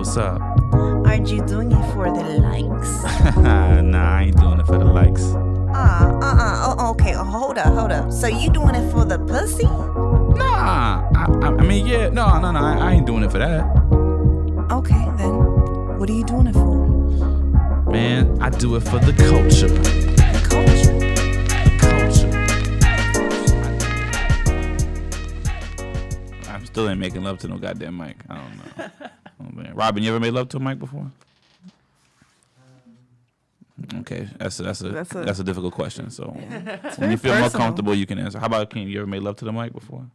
What's up? Aren't you doing it for the likes? Nah, I ain't doing it for the likes. Oh, okay. Hold up. So you doing it for the pussy? Nah, I mean, yeah, no, I ain't doing it for that. Okay, then. What are you doing it for? Man, I do it for the culture. The culture. I still ain't making love to no goddamn mic. I don't know. Oh, man. Robin, you ever made love to a mic before? Okay, that's a difficult question. So when you feel more comfortable, you can answer. How about King? You ever made love to the mic before?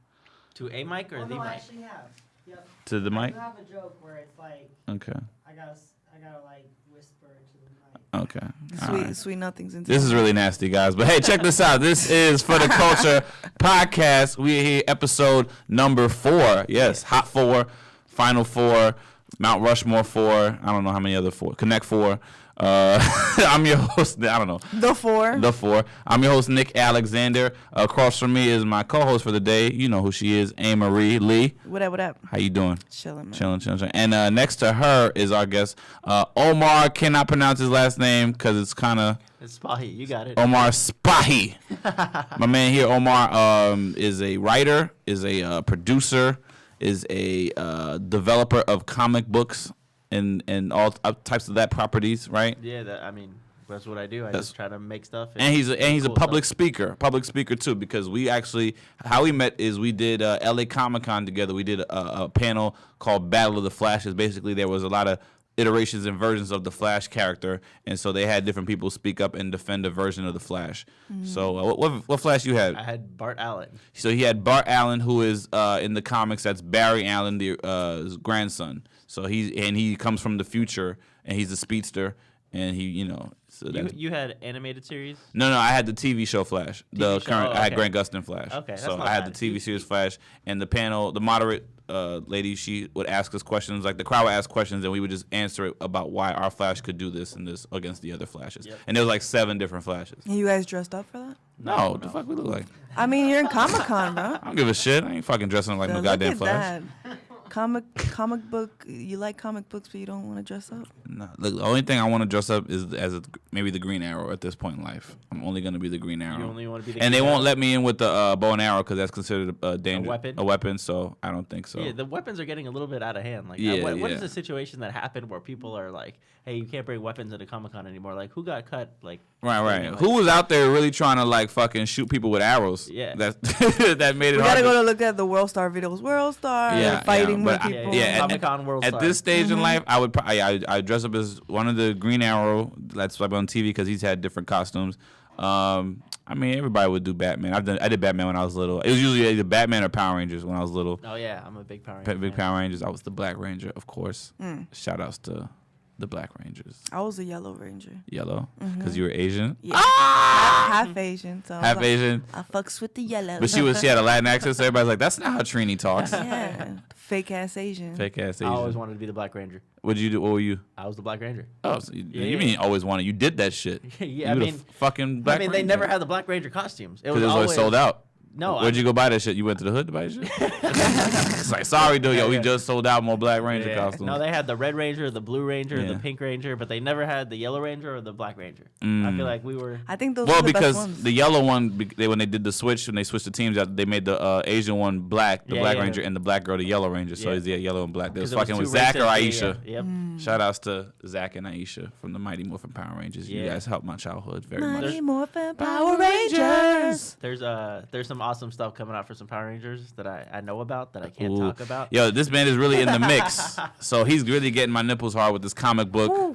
To a mic or the mic? I actually have. Yep. To the mic? I have a joke where it's like Okay. I gotta like whisper to the mic. Okay. All right. Sweet nothings. This is really nasty, guys. But hey, check this out. This is For the Culture podcast. We are here, episode number 4. Yes, Hot 4, Final 4, Mount Rushmore 4. I don't know how many other 4. Connect 4. I'm your host. I don't know. The 4. I'm your host, Nick Alexander. Across from me is my co-host for the day. You know who she is, Amarie Lee. What up? How you doing? Chilling, man. Chilling. And next to her is our guest, Omar. Cannot pronounce his last name because it's kind of... It's Spahi. You got it. Omar Spahi. My man here, Omar, is a writer, is a producer, is a developer of comic books and all types of that properties, right? Yeah, that's what I do. I just try to make stuff. And he's a public speaker too, because we actually, how we met is we did LA Comic-Con together. We did a panel called Battle of the Flashes. Basically, there was a lot of iterations and versions of the Flash character, and so they had different people speak up and defend a version of the Flash. Mm-hmm. So what Flash you had? I had Bart Allen. So he had Bart Allen, who is in the comics, that's Barry Allen, his grandson. So he comes from the future, and he's a speedster, and he So you had animated series? No, I had the TV show Flash. I had Grant Gustin Flash. Okay, that's so not I had bad. the TV series Flash, and the panel, the moderate lady, she would ask us questions. Like the crowd would ask questions, and we would just answer it about why our Flash could do this and this against the other Flashes. Yep. And there was like 7 different Flashes. You guys dressed up for that? No, what the fuck we look like? I mean, you're in Comic-Con, bro. I don't give a shit. I ain't fucking dressing like no goddamn Flash. That. Comic book. You like comic books, but you don't want to dress up. No, look, the only thing I want to dress up is maybe the Green Arrow at this point in life. I'm only gonna be the Green Arrow. You only want to be the and Green they won't Arrow? let me in with the bow and arrow because that's considered a weapon. So I don't think so. Yeah, the weapons are getting a little bit out of hand. Like, Yeah, what yeah. is the situation that happened where people are like, "Hey, you can't bring weapons into Comic-Con anymore"? Like, who got cut? Like, Right. Like, Who was out there really trying to like fucking shoot people with arrows? Yeah. That made it We hard. gotta go to look at the World Star videos. World Star, Yeah, fighting but with people. Comic-Con World At Star. this stage in life, I would I dress up as one of the Green Arrow that's like on TV because he's had different costumes. I mean, everybody would do Batman. I did Batman when I was little. It was usually either Batman or Power Rangers when I was little. Oh yeah, I'm a big Power Ranger. Big Power Rangers. I was the Black Ranger, of course. Shout outs to the Black Rangers. I was a Yellow Ranger. Yellow, because you were Asian. Yeah, half Asian. So Half Asian. I fucks with the yellow. But she had a Latin accent, so everybody's like, that's not how Trini talks. Yeah, fake ass Asian. Fake ass I Asian. always wanted to be the Black Ranger. What did you do? What were you? I was the Black Ranger. Oh, so you Yeah. mean always wanted? You did that shit. Yeah, you I were mean, the fucking Black Ranger. they never had the Black Ranger costumes. It Because it was always sold out. No, Where'd you go buy that shit? You went to the hood to buy that shit? It's like, sorry, dude, we just sold out more Black Ranger costumes. No, they had the Red Ranger, the Blue Ranger, Yeah. the Pink Ranger, but they never had the Yellow Ranger or the Black Ranger. I feel like we were. I think those Well, were the best because ones. the yellow one, when they did the switch, when they switched the teams out, they made the Asian one black, the Black Ranger, and the Black girl the Yellow Ranger. So it's yellow and black. They was 'cause it fucking with too Zach or racist. Aisha. Yep. Shout outs to Zach and Aisha from the Mighty Morphin Power Rangers. You Yeah. guys helped my childhood very much. Mighty Morphin Power Rangers. There's some awesome stuff coming out for some Power Rangers that I know about that I can't Ooh. talk about. Yo, this man is really in the mix. So he's really getting my nipples hard with this comic book,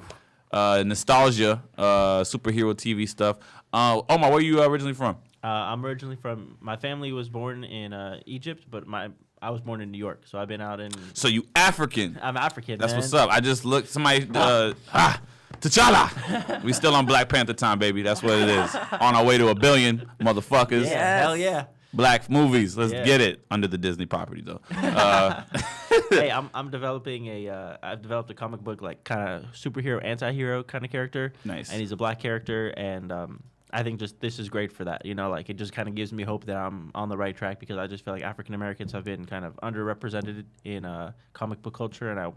nostalgia, superhero TV stuff. Omar, where are you originally from? I'm originally from. My family was born in Egypt, but I was born in New York, so I've been out in. So you African. I'm African. That's man. what's up. I just looked. Somebody. T'Challa. We still on Black Panther time, baby. That's what it is. On our way to 1 billion, motherfuckers. Yeah, Yes. hell yeah. Black movies. Let's Yeah. get it under the Disney property, though. Hey, I'm developing I've developed a comic book like kind of superhero, anti-hero kind of character. Nice. And he's a black character, and I think just this is great for that. You know, like it just kind of gives me hope that I'm on the right track because I just feel like African Americans have been kind of underrepresented in comic book culture, and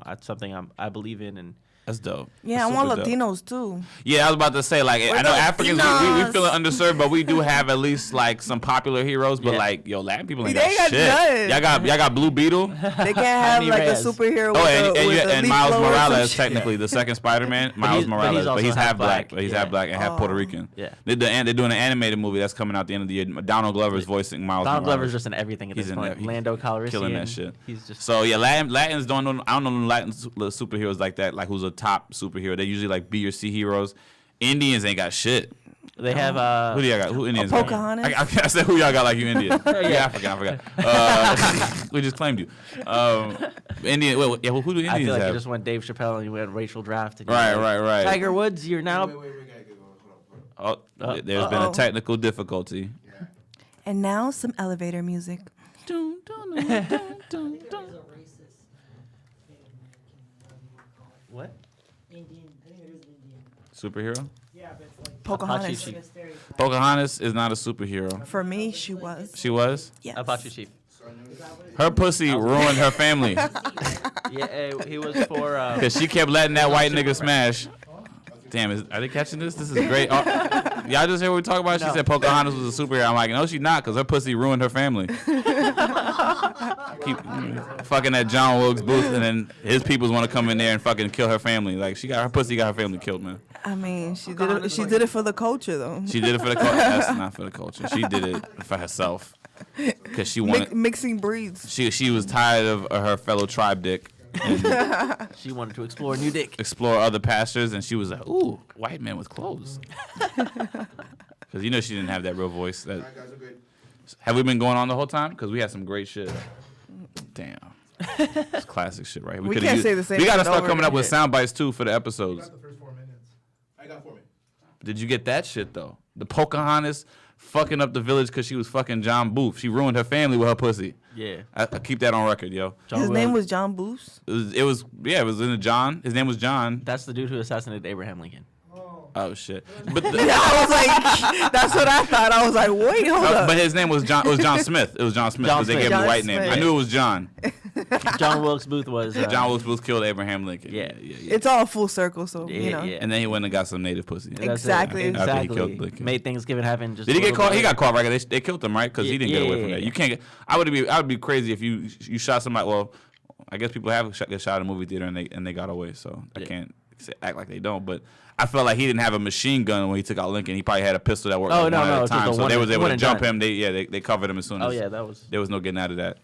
that's something I believe in. And That's dope. Yeah, That's I want super dope. Latinos too. Yeah, I was about to say, like, I know Africans, we Latinos. feeling underserved, but we do have at least, like, some popular heroes. But, Yeah. like, yo, Latin people ain't They got got shit. none. Y'all got Blue Beetle. They can't have Andy like Reyes. a superhero. Oh, with and a Miles leaf blower or some Morales, shit. technically, the second Spider-Man, Miles but he's Morales. also But he's half half black. black. But he's Yeah. half black and half Puerto Rican. Yeah. They're doing an animated movie that's coming out the end of the year. Donald Glover's voicing Miles Donald Morales. Glover's just in everything at He's this in point. there. He's Lando Calrissian, killing that shit. He's just So yeah, Latins don't know. I don't know no Latin superheroes like that. Like who's a top superhero? They usually like B or C heroes. Indians ain't got shit. they have Who do y'all got? Who Indians? got? Pocahontas. I said who y'all got like you Indian. Yeah, I forgot. We just claimed you. Indian. Who do Indians I feel like have? you just went Dave Chappelle and you went Rachel Draft. And Right. Tiger Woods, you're now. Wait, we gotta get going. Hold on. Oh, there's been a technical difficulty. And now some elevator music. There's a racist Native American What? Indian. I think there is an Indian. Superhero? Yeah, but it's like Pocahontas. Apache like a stereotype. Pocahontas is not a superhero. For me, she was. She was. Yes. Apache Chief. Her pussy ruined her family Yeah, he was for. because she kept letting that white nigga smash. Damn, are they catching this? This is great. Oh, y'all just hear what we talk about? She No. said Pocahontas was a superhero. I'm like, no, she's not, because her pussy ruined her family. Keep fucking that John Wilkes Booth, and then his peoples want to come in there and fucking kill her family. Like, her pussy got her family killed, man. I mean, she did it. She did it for the culture, though. She did it for the culture. That's not for the culture. She did it for herself. Because she wanted, Mixing breeds. she was tired of her fellow tribe dick. And She wanted to explore new dick. explore other pastures, and she was like, "Ooh, white man with clothes." Because you know she didn't have that real voice. That, Alright, guys, we're good. have we been going on the whole time? Because we had some great shit. Damn, it's classic shit right here. We coulda can't used- say the same We gotta shit start over coming up again. with sound bites too for the episodes. Got the first 4 minutes. I got 4 minutes. Did you get that shit though? The Pocahontas fucking up the village because she was fucking John Booth. She ruined her family with her pussy. Yeah. I keep that on record, yo. John His Wilkes. name was John Booth. It was in the John. His name was John. That's the dude who assassinated Abraham Lincoln. Oh, Oh shit. But Yeah, I was like, that's what I thought. I was like, wait, hold up. but his name was John. It was John Smith. It was John Smith John because they Smith. gave him a John white name. Smith. I knew it was John. John Wilkes Booth was. John Wilkes Booth killed Abraham Lincoln. Yeah. It's all full circle, so you know. Yeah. And then he went and got some native pussy. That's it. Exactly. After he Exactly. killed Lincoln. Made Thanksgiving happen. Just Did he a get little caught? bit. He got caught, right? They killed him, right? Because he didn't get away from Yeah. that. You can't get. I would be crazy if you shot somebody. Well, I guess people have get shot in a movie theater and they got away. So I Yeah. can't act like they don't. But I felt like he didn't have a machine gun when he took out Lincoln. He probably had a pistol that worked Oh, like no, one no, at a it's just time. the So one- they was able one to and jump done. him. They covered him as soon as. Oh yeah, that was. There was no getting out of that.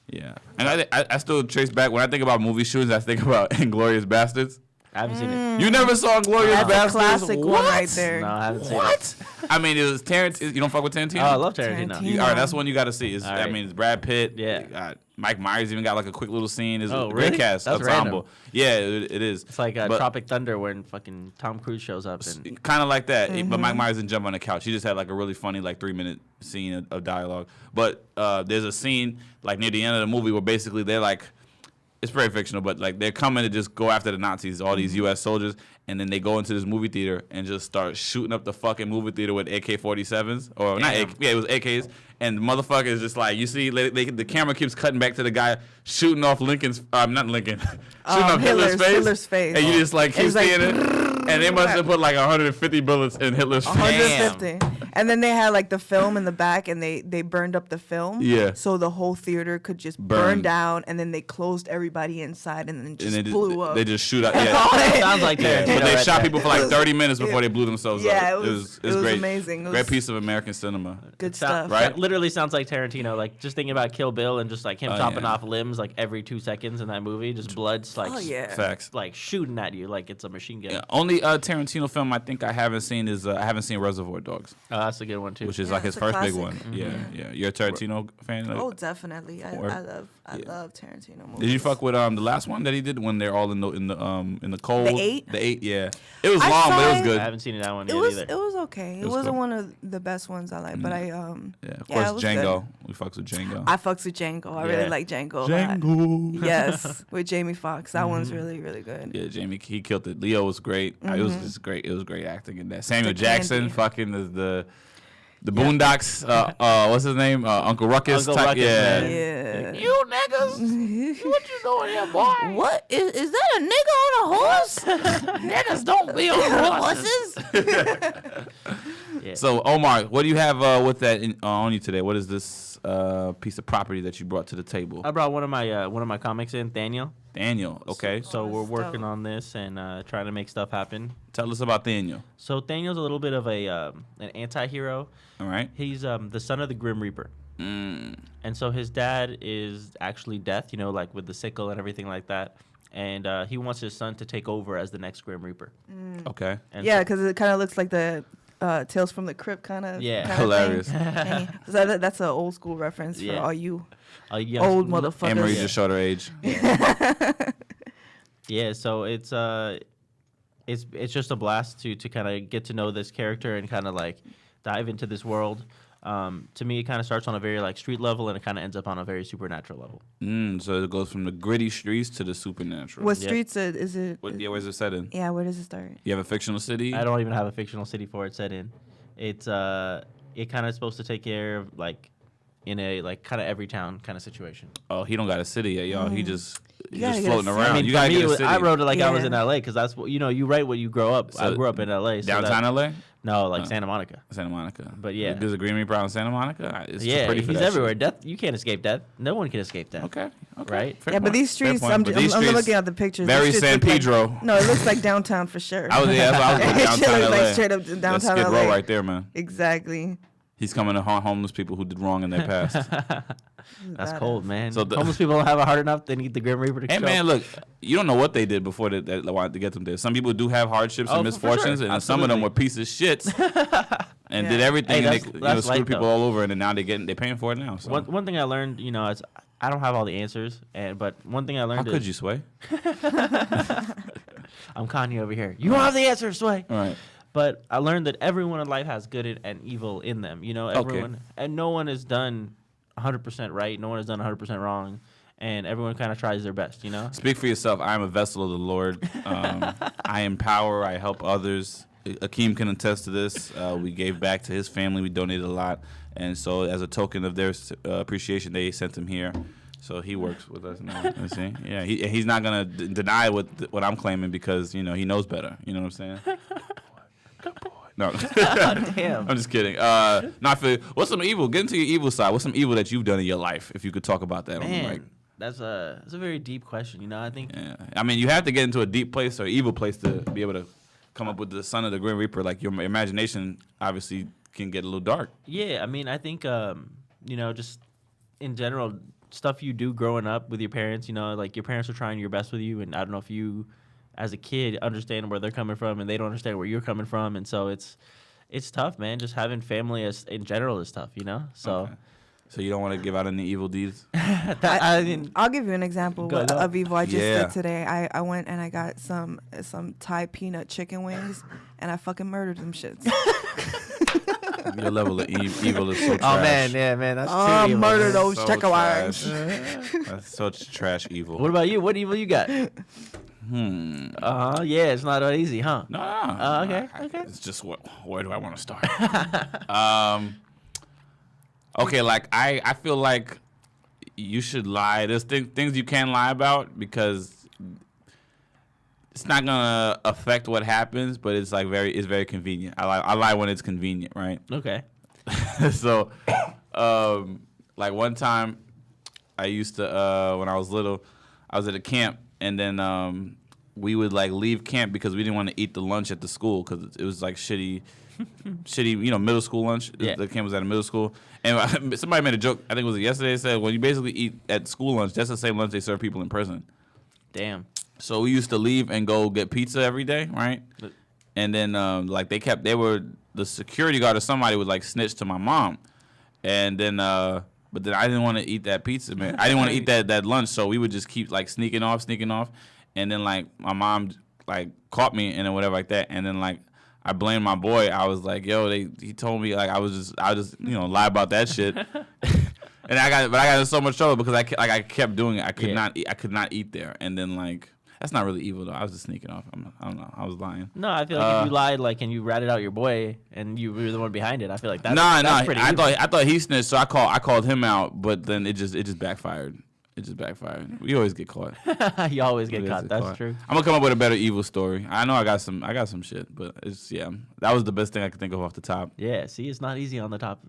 Yeah, and I still trace back when I think about movie shootings. I think about Inglourious Bastards. I haven't seen it. You never saw Inglourious That's a Bastards? classic what? one right there. No, I haven't seen What? I mean, it was Terrence. You don't fuck with Tarantino? it. Oh, I love Tarantino. Tarantino. All right, that's one you got to see. It's, All I right. mean, it's Brad Pitt. Yeah. God, Mike Myers even got like a quick little scene. It's Oh, a really? great cast. That's Ensemble. Yeah, it is. It's like But- Tropic Thunder when fucking Tom Cruise shows up and Kind of like that, but Mm-hmm. Mike Myers didn't jump on the couch. He just had like a really funny like 3-minute scene of dialogue. But there's a scene like near the end of the movie where basically they're like, it's very fictional, but like they're coming to just go after the Nazis, all these U.S. soldiers, and then they go into this movie theater and just start shooting up the fucking movie theater with AK-47s or not Damn. AK, yeah, it was AKs, and the motherfucker is just like, you see, the camera keeps cutting back to the guy shooting off Lincoln's, not Lincoln, shooting off Hitler's face. and you just like keep It's like, seeing it, and they must have put like 150 bullets in Hitler's face. 150. And then they had like the film in the back, and they burned up the film. Yeah. So the whole theater could just Burn. burn down, and then they closed everybody inside, and then just And blew up. they just shoot out. all Yeah. it- sounds like Yeah, Tarantino. but they right shot there. people for like 30 minutes before they blew themselves Yeah, up. it was great. amazing. It Great was- piece of American cinema. Good Sound- stuff. Right? Literally sounds like Tarantino. Like just thinking about Kill Bill and just like him Oh, chopping yeah. off limbs like every 2 seconds in that movie. Just blood's like Oh yeah. Facts. like shooting at you like it's a machine gun. Yeah, only Tarantino film I think I haven't seen is I haven't seen Reservoir Dogs, Oh, that's a good one too. which is Yeah, like his it's a first big classic. one. Yeah. You're a Tarantino fan? Like, Oh, definitely. I Or- love yeah. love Tarantino movies. did you fuck with the last one that he did when they're all in the cold? The Eight? The 8, yeah. It was I long, but it saw was it. good. I haven't seen that one It yet was either. it was okay. It was wasn't cool. one of the best ones I like, but I Yeah, of yeah, course it was Django. good. We fucks with Django. I fucks with Django. I really Yeah. like Django. a lot. Django. Yes, with Jamie Foxx. That Mm-hmm. one's really really good. Yeah, Jamie, he killed it. Leo was great. It was just great. It was great acting in that. Samuel The Jackson, candy. fucking the Boondocks. What's his name? Uncle Ruckus. Uncle type, Ruckus, yeah. man. Yeah. You niggas, what you doing here, boy? What is that? A nigga on a horse? Niggas don't be on Horses? Yeah. So Omar, what do you have with that on you today? What is this piece of property that you brought to the table? I brought one of my comics in, Daniel. Daniel. Okay, So we're that's working dope. on this and trying to make stuff happen. tell us about Daniel. So Daniel's a little bit of an anti-hero. All right. He's the son of the Grim Reaper. Mm. And so his dad is actually Death, like with the sickle and everything like that. And he wants his son to take over as the next Grim Reaper. Okay. And Yeah, so- because it kind of looks like the Tales from the Crypt kind of. Yeah. Hilarious. So that's an old school reference for Yeah. all you young- old motherfuckers. Amarie just showed her age. Yeah, so it's just a blast to kind of get to know this character and kind of like dive into this world. To me, it kind of starts on a very like street level and it kind of ends up on a very supernatural level. So it goes from the gritty streets to the supernatural. What Yeah. streets is it? Where's it set in? Yeah, where does it start? You have a fictional city? I don't even have a fictional city for it set in. It's it kind of supposed to take care of like in a like kind of every town kind of situation. Oh, he don't got a city yet, y'all. He's You just gotta get a floating city. around. I mean, you for gotta me, get a city. I wrote it like I was Yeah. in LA because that's what you write what you grow up. I So grew up in LA. So downtown that, LA? No, like Santa Monica. Santa Monica. But yeah. There's a Green Reaper out in Santa Monica? It's too Yeah, pretty he's for that everywhere. shit. Death, you can't escape death. No one can escape death. Okay. Right? Fair Yeah, but point. these Fair streets, point. I'm But these I'm streets, looking at the pictures. very These San streets look Pedro. Like, no, it looks like downtown for sure. I was there. I was It downtown looks LA. like straight up That's downtown Skid Row LA. right there, man. Exactly. He's coming to haunt homeless people who did wrong in their past. That's Badass. cold, man. So the- Homeless people don't have it hard enough. They need the Grim Reaper to Hey show man, up. look, you don't know what they did before that wanted to get them there. Some people do have hardships Oh, and for sure. misfortunes, and some of them Absolutely. were pieces of shits and did Yeah. everything. Hey, and that's they light, screwed people though. all over, and then now they're paying for it now. So One thing I learned, is I don't have all the answers, but one thing I how learned could is you, Sway? I'm Kanye over here. You don't have the answers, Sway. All right. But I learned that everyone in life has good and evil in them. Everyone and no one is done 100% right. No one has done 100% wrong, and everyone kind of tries their best. Speak for yourself. I am a vessel of the Lord. I empower. I help others. Akeem can attest to this. We gave back to his family. We donated a lot, and so as a token of their appreciation, they sent him here. So he works with us now. You see? Yeah, he's not gonna deny what I'm claiming because he knows better. You know what I'm saying? No, Damn. I'm just kidding. Not for what's some evil. Get into your evil side. What's some evil that you've done in your life? If you could talk about that on the mic. Man, that's a very deep question. I think Yeah. I mean, you have to get into a deep place or evil place to be able to come up with the son of the Grim Reaper. Like your imagination obviously can get a little dark. Yeah, I mean, I think just in general, stuff you do growing up with your parents. Like your parents are trying your best with you, and I don't know if you, as a kid, understand where they're coming from, and they don't understand where you're coming from, and so it's tough, man. Just having family in general is tough, So. Okay. So you don't want to give out any evil deeds? I mean, I'll give you an example Go ahead. of evil I just Yeah. did today. I went and I got some Thai peanut chicken wings, and I fucking murdered them shits. Your level of evil is so trash. oh man, yeah, man, that's I too evil, murdered man. those So chicken trash. wings. That's such trash evil. What about you? What evil you got? Hmm. Yeah, it's not easy, huh? No. Okay, I- okay. It's just where do I want to start? Okay, like I feel like you should lie. There's things you can lie about because it's not gonna affect what happens, but it's like it's very convenient. I lie when it's convenient, right? Okay. So, like one time, I used to when I was little, I was at a camp, and then we would like leave camp because we didn't want to eat the lunch at the school because it was like shitty, middle school lunch. Yeah. The camp was at a middle school, and somebody made a joke. I think it was yesterday. Said when you basically eat at school lunch, that's the same lunch they serve people in prison. Damn. So we used to leave and go get pizza every day, right? And then like the security guard or somebody would like snitch to my mom, and then but then I didn't want to eat that pizza, man. I didn't want to eat that lunch, so we would just keep like sneaking off, and then like my mom like caught me and then whatever like that, and then like I blamed my boy. I was like, yo, he told me like I just lie about that shit. And I got in so much trouble because I kept doing it. I could not eat there. And then like That's not really evil though. I was just sneaking off. I don't know. I was lying. No, I feel like if you lied, like, and you ratted out your boy, and you were the one behind it, I feel like that's Nah. pretty I evil. thought he snitched, so I called him out, but then it just backfired. It just backfired. We always get caught. You always get We caught. always get That's caught. true. I'm gonna come up with a better evil story. I know I got some shit, but it's that was the best thing I could think of off the top. Yeah, see, it's not easy on the top,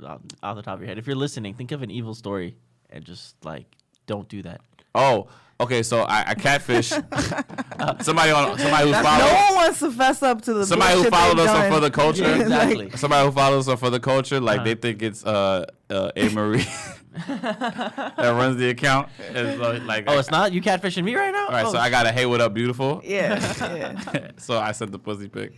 off the top of your head. If you're listening, think of an evil story and just like don't do that. Oh, okay. So I catfish somebody who No followed one wants to fess up to the somebody who bullshit followed they've us on done. For the Culture. Yeah, exactly. Somebody who follows us on For the Culture, like they think it's Amarie that runs the account. And so, like, Oh, it's not? You catfishing me right now? all right. Oh, So I got a hey, what up, beautiful. Yeah. So I sent the pussy pic.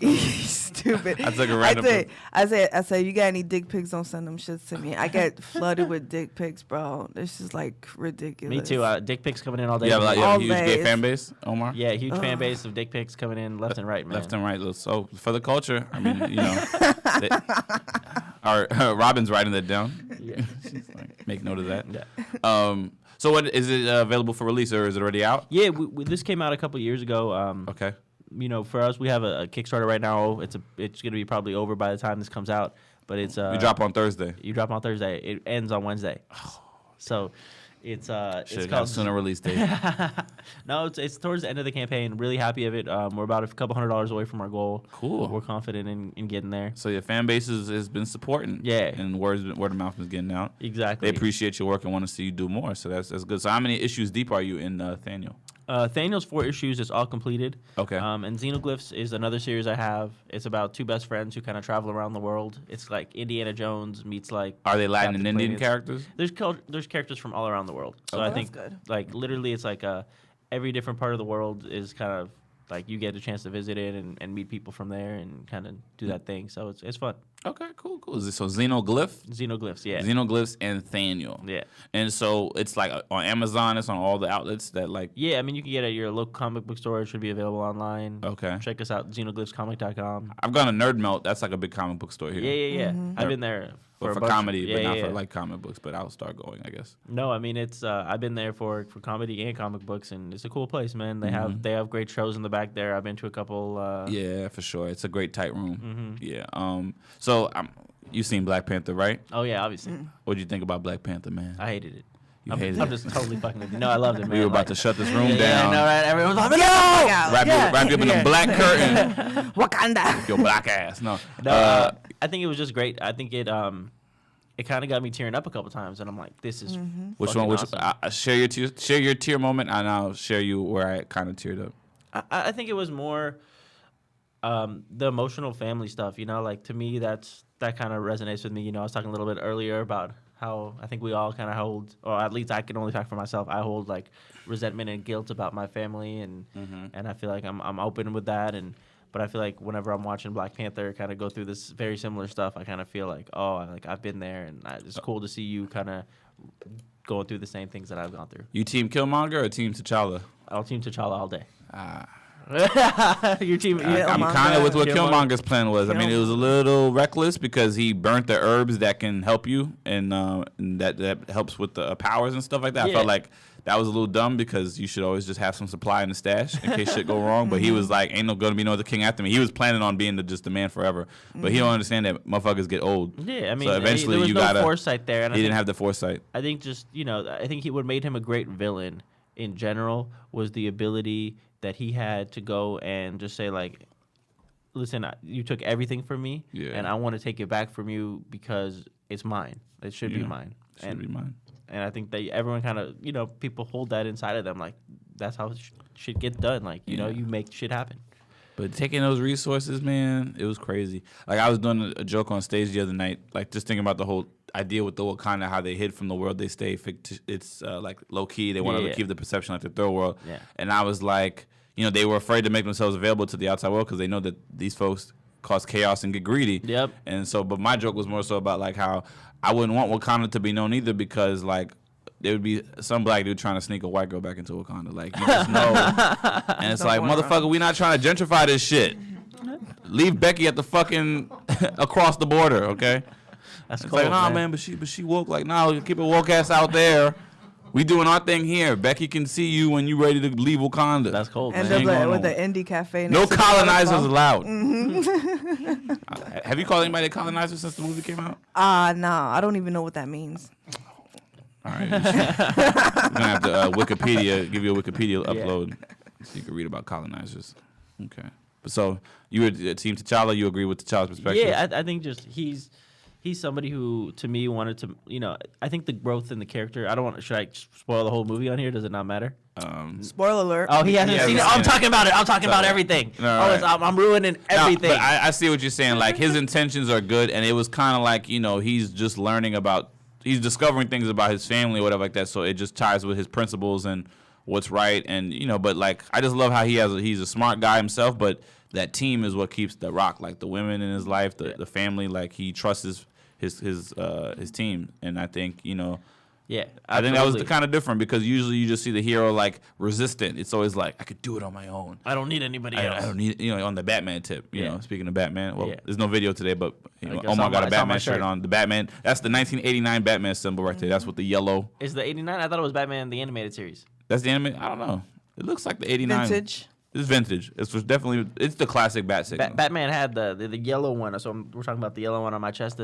Stupid. I took a random I said, you got any dick pics? Don't send them shits to me. I get flooded with dick pics, bro. This is like ridiculous. me too. Dick pics coming in all day. You have a huge gay Always. fan base, Omar. Yeah, huge fan base of dick pics coming in left and right, man. Left and right. So For the Culture, I mean, Robin's writing that down. Yeah. She's like, make note of that. Yeah. So what is it available for release or is it already out? Yeah, this came out a couple years ago. Okay. You know, for us, we have a Kickstarter right now. It's gonna be probably over by the time this comes out, but it's We drop on Thursday. You drop on Thursday. It ends on Wednesday. So it's Should've got a called sooner release date. No, it's towards the end of the campaign. Really happy of it. We're about a couple $100 away from our goal. Cool. We're confident in getting there. So your fan base has been supporting. Yeah. And word of mouth is getting out. Exactly. They appreciate your work and want to see you do more. So that's good. So how many issues deep are you in Thaniel? Thaniel's 4 issues is all completed. Okay. And Xenoglyphs is another series I have. It's about 2 best friends who kind of travel around the world. It's like Indiana Jones meets like. Are they Latin Captain and Indian Planets. characters? There's characters from all around the world. So Okay. I think That's good. like literally it's like every different part of the world is kind of like you get a chance to visit it and meet people from there and kind of do that thing. So it's fun. Okay, cool. Is it so Xenoglyph? Xenoglyphs, yeah. Xenoglyphs and Thaniel. Yeah. And so it's like on Amazon, it's on all the outlets that like. Yeah, I mean, you can get it at your local comic book store. It should be available online. Okay. Check us out, xenoglyphscomic.com. I've gone to Nerd Melt. That's like a big comic book store here. Yeah. I've been there For, a for bunch- comedy, but yeah, not yeah. for like comic books. But I'll start going, I guess. No, I mean it's. I've been there for comedy and comic books, and it's a cool place, man. They have great shows in the back there. I've been to a couple. Yeah, for sure. It's a great tight room. Mm-hmm. Yeah. So you seen Black Panther, right? Oh yeah, obviously. What'd you think about Black Panther, man? I hated it. You I'm, hated I'm it? just totally fucking with you. No, I loved it, man. We were about Like- to shut this room Yeah, down. I know, right? Everyone's like, Wrap you up in a black curtain. Wakanda. Your black ass. No. No, I think it was just great. I think it kind of got me tearing up a couple times, and I'm like, this is Which fucking one? awesome. Share your tear moment, and I'll share you where I kind of teared up. I think it was more the emotional family stuff. You know, like to me, that kind of resonates with me. You know, I was talking a little bit earlier about how I think we all kind of hold, or at least I can only talk for myself. I hold like resentment and guilt about my family, and I feel like I'm open with that. But I feel like whenever I'm watching Black Panther kind of go through this very similar stuff, I kind of feel like, I've been there, and it's cool to see you kind of going through the same things that I've gone through. You team Killmonger or team T'Challa? I'll team T'Challa all day. Ah. Your team. I'm Killmonger. kind of with what Killmonger. Killmonger's plan was. I mean, it was a little reckless because he burnt the herbs that can help you, and that helps with the powers and stuff like that. I Yeah. felt like that was a little dumb because you should always just have some supply in the stash in case shit go wrong. But he was like, ain't gonna be no other king after me. He was planning on being just the man forever. But he don't understand that motherfuckers get old. Yeah, I mean, so eventually there was you no gotta. foresight there, and He I didn't think, have the foresight. I think just I think what made him a great villain in general was the ability that he had to go and just say like, listen, you took everything from me, Yeah. and I want to take it back from you because it's mine. It should be Yeah, mine. Should be mine. And I think that everyone kind of, people hold that inside of them. Like, that's how shit gets done. Like, you make shit happen. But taking those resources, man, it was crazy. Like, I was doing a joke on stage the other night, like, just thinking about the whole idea with the Wakanda, how they hid from the world they stay. It's, like, low-key. They want to Yeah. keep the perception like the third world. Yeah. And I was like, they were afraid to make themselves available to the outside world because they know that these folks cause chaos and get greedy. Yep. And so, but my joke was more so about, like, how I wouldn't want Wakanda to be known either because, like, there would be some black dude trying to sneak a white girl back into Wakanda. Like, you just know. And it's like, Don't want motherfucker, we not trying to gentrify this shit. Leave Becky at the fucking across the border, okay? That's It's cool, like, nah, man, but she woke. Like, nah, keep a woke ass out there. We doing our thing here. Becky can see you when you ready to leave Wakanda. That's cold, And man. Ain't the, going with the nowhere. indie cafe. No next to the colonizers waterfall. allowed. Have you called anybody a colonizer since the movie came out? No, I don't even know what that means. All right. We're gonna have to Wikipedia, give you a Wikipedia upload so you can read about colonizers. Okay. So you were Team T'Challa. You agree with T'Challa's perspective? Yeah, I think just he's somebody who to me wanted to, I think the growth in the character. I don't want. Should I spoil the whole movie on here? Does it not matter? Spoiler alert. Oh, he hasn't hasn't seen it. seen I'm it. talking about it. I'm talking about Sorry. everything. No, Oh, right. I'm ruining No, everything. but I see what you're saying. Like his intentions are good, and it was kind of like he's just learning about, he's discovering things about his family or whatever like that. So it just ties with his principles and what's right, and but like I just love how he's a smart guy himself, but that team is what keeps the rock. Like the women in his life, the family. Like he trusts his team, and I think yeah, I think that was absolutely. kind of different because usually you just see the hero like resistant. It's always like I could do it on my own. I don't need anybody I else. don't need on the Batman tip. Yeah. Speaking of Batman, well, Yeah. there's no video today, but I guess Omar on got my- a it's on my Batman shirt shirt. on. The Batman, that's the 1989 Batman symbol right there. That's with the yellow. Is the 89? I thought it was Batman the animated series. That's the anime. I don't know. It looks like the 89. Vintage. It's vintage. It's definitely the classic Bat signal. Batman had the yellow one. So we're talking about the yellow one on my chest.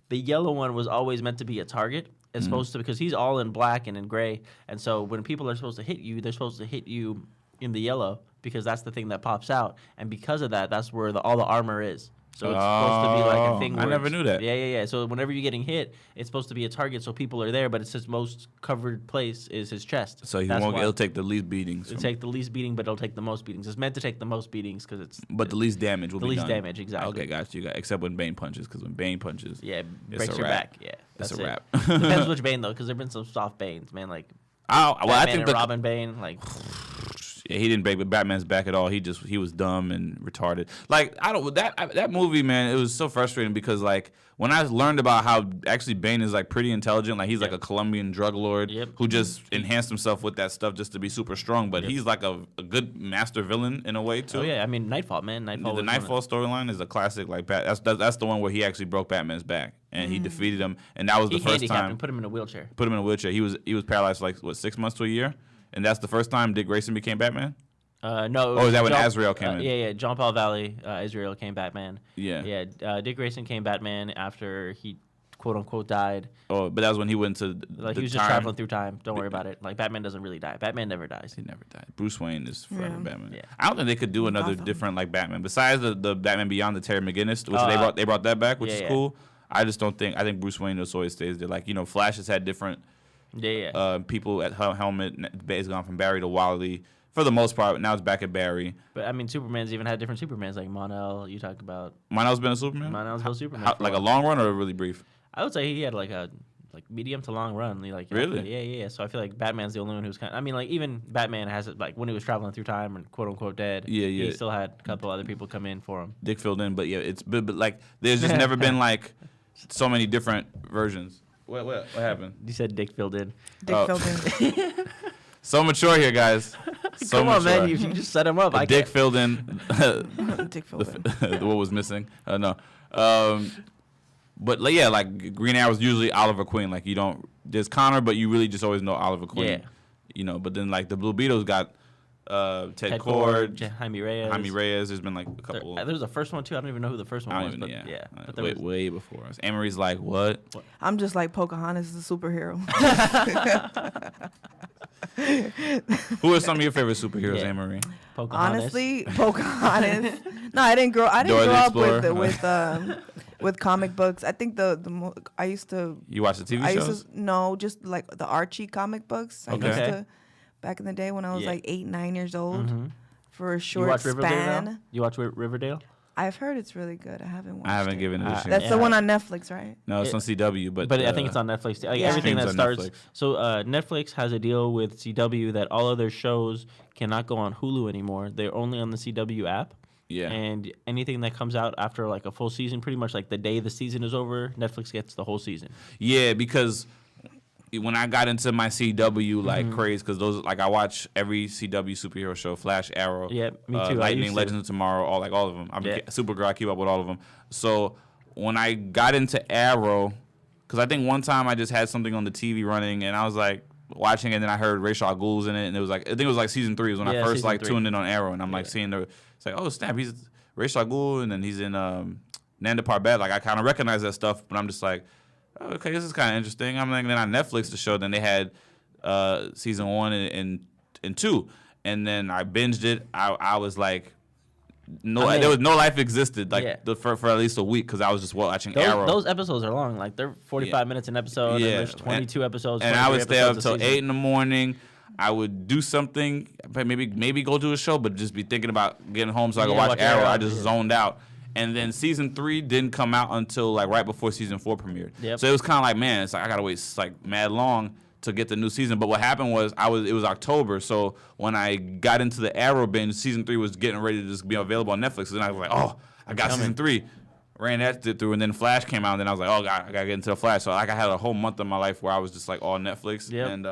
The yellow one was always meant to be a target. It's supposed to, because he's all in black and in gray. And so when people are supposed to hit you, they're supposed to hit you in the yellow because that's the thing that pops out. And because of that, that's where all the armor is. So it's supposed to be like a thing. I where never it's- knew that. Yeah. So whenever you're getting hit, it's supposed to be a target so people are there, but it's his most covered place is his chest. So That's why. it'll take the least beatings. It'll take the least beating, but it'll take the most beatings. It's meant to take the most beatings because it's but the least damage will the be least done. damage, exactly. Okay, got you. Except when Bane punches, because when Bane punches, yeah, it's breaks a your wrap. back. Yeah, It's that's a it. wrap. Depends which Bane though, because there've been some soft Banes, man. Like I Batman think and Robin Bane, like Yeah, he didn't break Batman's back at all. He was dumb and retarded. Like that movie, man, it was so frustrating because like when I learned about how actually Bane is like pretty intelligent, like he's like a Colombian drug lord who just enhanced himself with that stuff just to be super strong. But he's like a good master villain in a way too. oh yeah, I mean Nightfall, man. Nightfall. The was Nightfall storyline is a classic. Like that's the one where he actually broke Batman's back and he defeated him, and that was He the first handicapped time. him, put him in a wheelchair. Put him in a wheelchair. He was paralyzed for like what 6 months to a year, and that's the first time Dick Grayson became Batman. No. Oh, is that when Azrael came in? Yeah. John Paul Valley, Azrael came Batman. Yeah. Yeah. Dick Grayson came Batman after he quote unquote died. Oh, but that was when he went to Like the he was just time. traveling through time. Don't worry about it. Like Batman doesn't really die. Batman never dies. He never died. Bruce Wayne is forever Yeah. Batman. Yeah. I don't think they could do another Gotham. different like Batman besides the Batman Beyond, the Terry McGinnis, which they brought that back, which is yeah. cool. I just don't think I think Bruce Wayne just always stays there. Like Flash has had different Yeah. people at Helmet. It's gone from Barry to Wally for the most part. Now it's back at Barry. But I mean, Superman's even had different Supermans. Like Mon-El, you talked about. Mon-El's been a Superman. Mon-El's been Superman. for Like a while. long run or a really brief? I would say he had like a medium to long run. Like Really? Yeah. So I feel like Batman's the only one who's kind. I mean, like even Batman has it. Like when he was traveling through time and quote unquote dead. Yeah. He still had a couple other people come in for him. Dick filled in, but yeah, but like there's just never been like so many different versions. What happened? You said Dick filled in. Dick Oh. filled in. So mature here, guys. So Come on, mature. man. You just set him up. I Dick can't. filled in Dick filled in. what was missing. No. But like, yeah, like Green Arrow is usually Oliver Queen. Like there's Connor, but you really just always know Oliver Queen. Yeah. But then like the Blue Beetles got Ted Cord, Jaime Reyes. Jaime Reyes. There's been like a couple. There's a first one too. I don't even know who the first one I was. don't even. But Yeah. But there was, Way before us. Amarie's like, what? I'm just like Pocahontas is a superhero. Who are some of your favorite superheroes, Yeah. Amarie? Pocahontas. Honestly, Pocahontas. No, I didn't grow. I didn't Dora grow the up Explorer. with comic books. I think I used to. You watch the TV I shows? used to just like the Archie comic books. I Okay. used to back in the day when I was Yeah. like 8, 9 years old. For a You short watch Riverdale now? span. You watch Riverdale? I've heard it's really good. I haven't watched I haven't it. given it a chance. That's Yeah. the one on Netflix, right? No, it's on CW, but I think it's on Netflix. Like Yeah. everything that Streams on starts. Netflix. So Netflix has a deal with CW that all other shows cannot go on Hulu anymore. They're only on the CW app. Yeah. And anything that comes out after like a full season, pretty much like the day the season is over, Netflix gets the whole season. Yeah, because when I got into my CW like craze, because those like I watch every CW superhero show, Flash, Arrow, Yeah, me too. I Lightning, used to. Legends of Tomorrow, all of them. I'm Yeah. Supergirl. I keep up with all of them. So when I got into Arrow, because I think one time I just had something on the TV running, and I was like, watching, and then I heard Ra's al Ghul's in it, and it was like I think it was like season 3 was when I first season like 3. tuned in on Arrow, and I'm like seeing the it's like oh snap, he's Ra's al Ghul, and then he's in Nanda Parbat. Like I kind of recognize that stuff, but I'm just like, oh, okay, this is kind of interesting. I'm like then on Netflix the show, then they had season 1 and 2, and then I binged it. I was like. There was no life existed for at least a week because I was just watching Arrow. Those episodes are long, like they're 45 minutes an episode. Yeah. And there's 22 episodes. And I would stay up till till 8 in the morning. I would do something, maybe go to a show, but just be thinking about getting home so I could watch Arrow. I just zoned out. And then season 3 didn't come out until like right before season 4 premiered. Yep. So it was kind of like, man, it's like I gotta wait like mad long to get the new season. But what happened was it was October, so when I got into the Arrow binge, season 3 was getting ready to just be available on Netflix. And I was like, oh, I got season 3. Ran that through, and then Flash came out, and then I was like, oh God, I gotta get into the Flash. So like I had a whole month of my life where I was just like all Netflix. Yep. And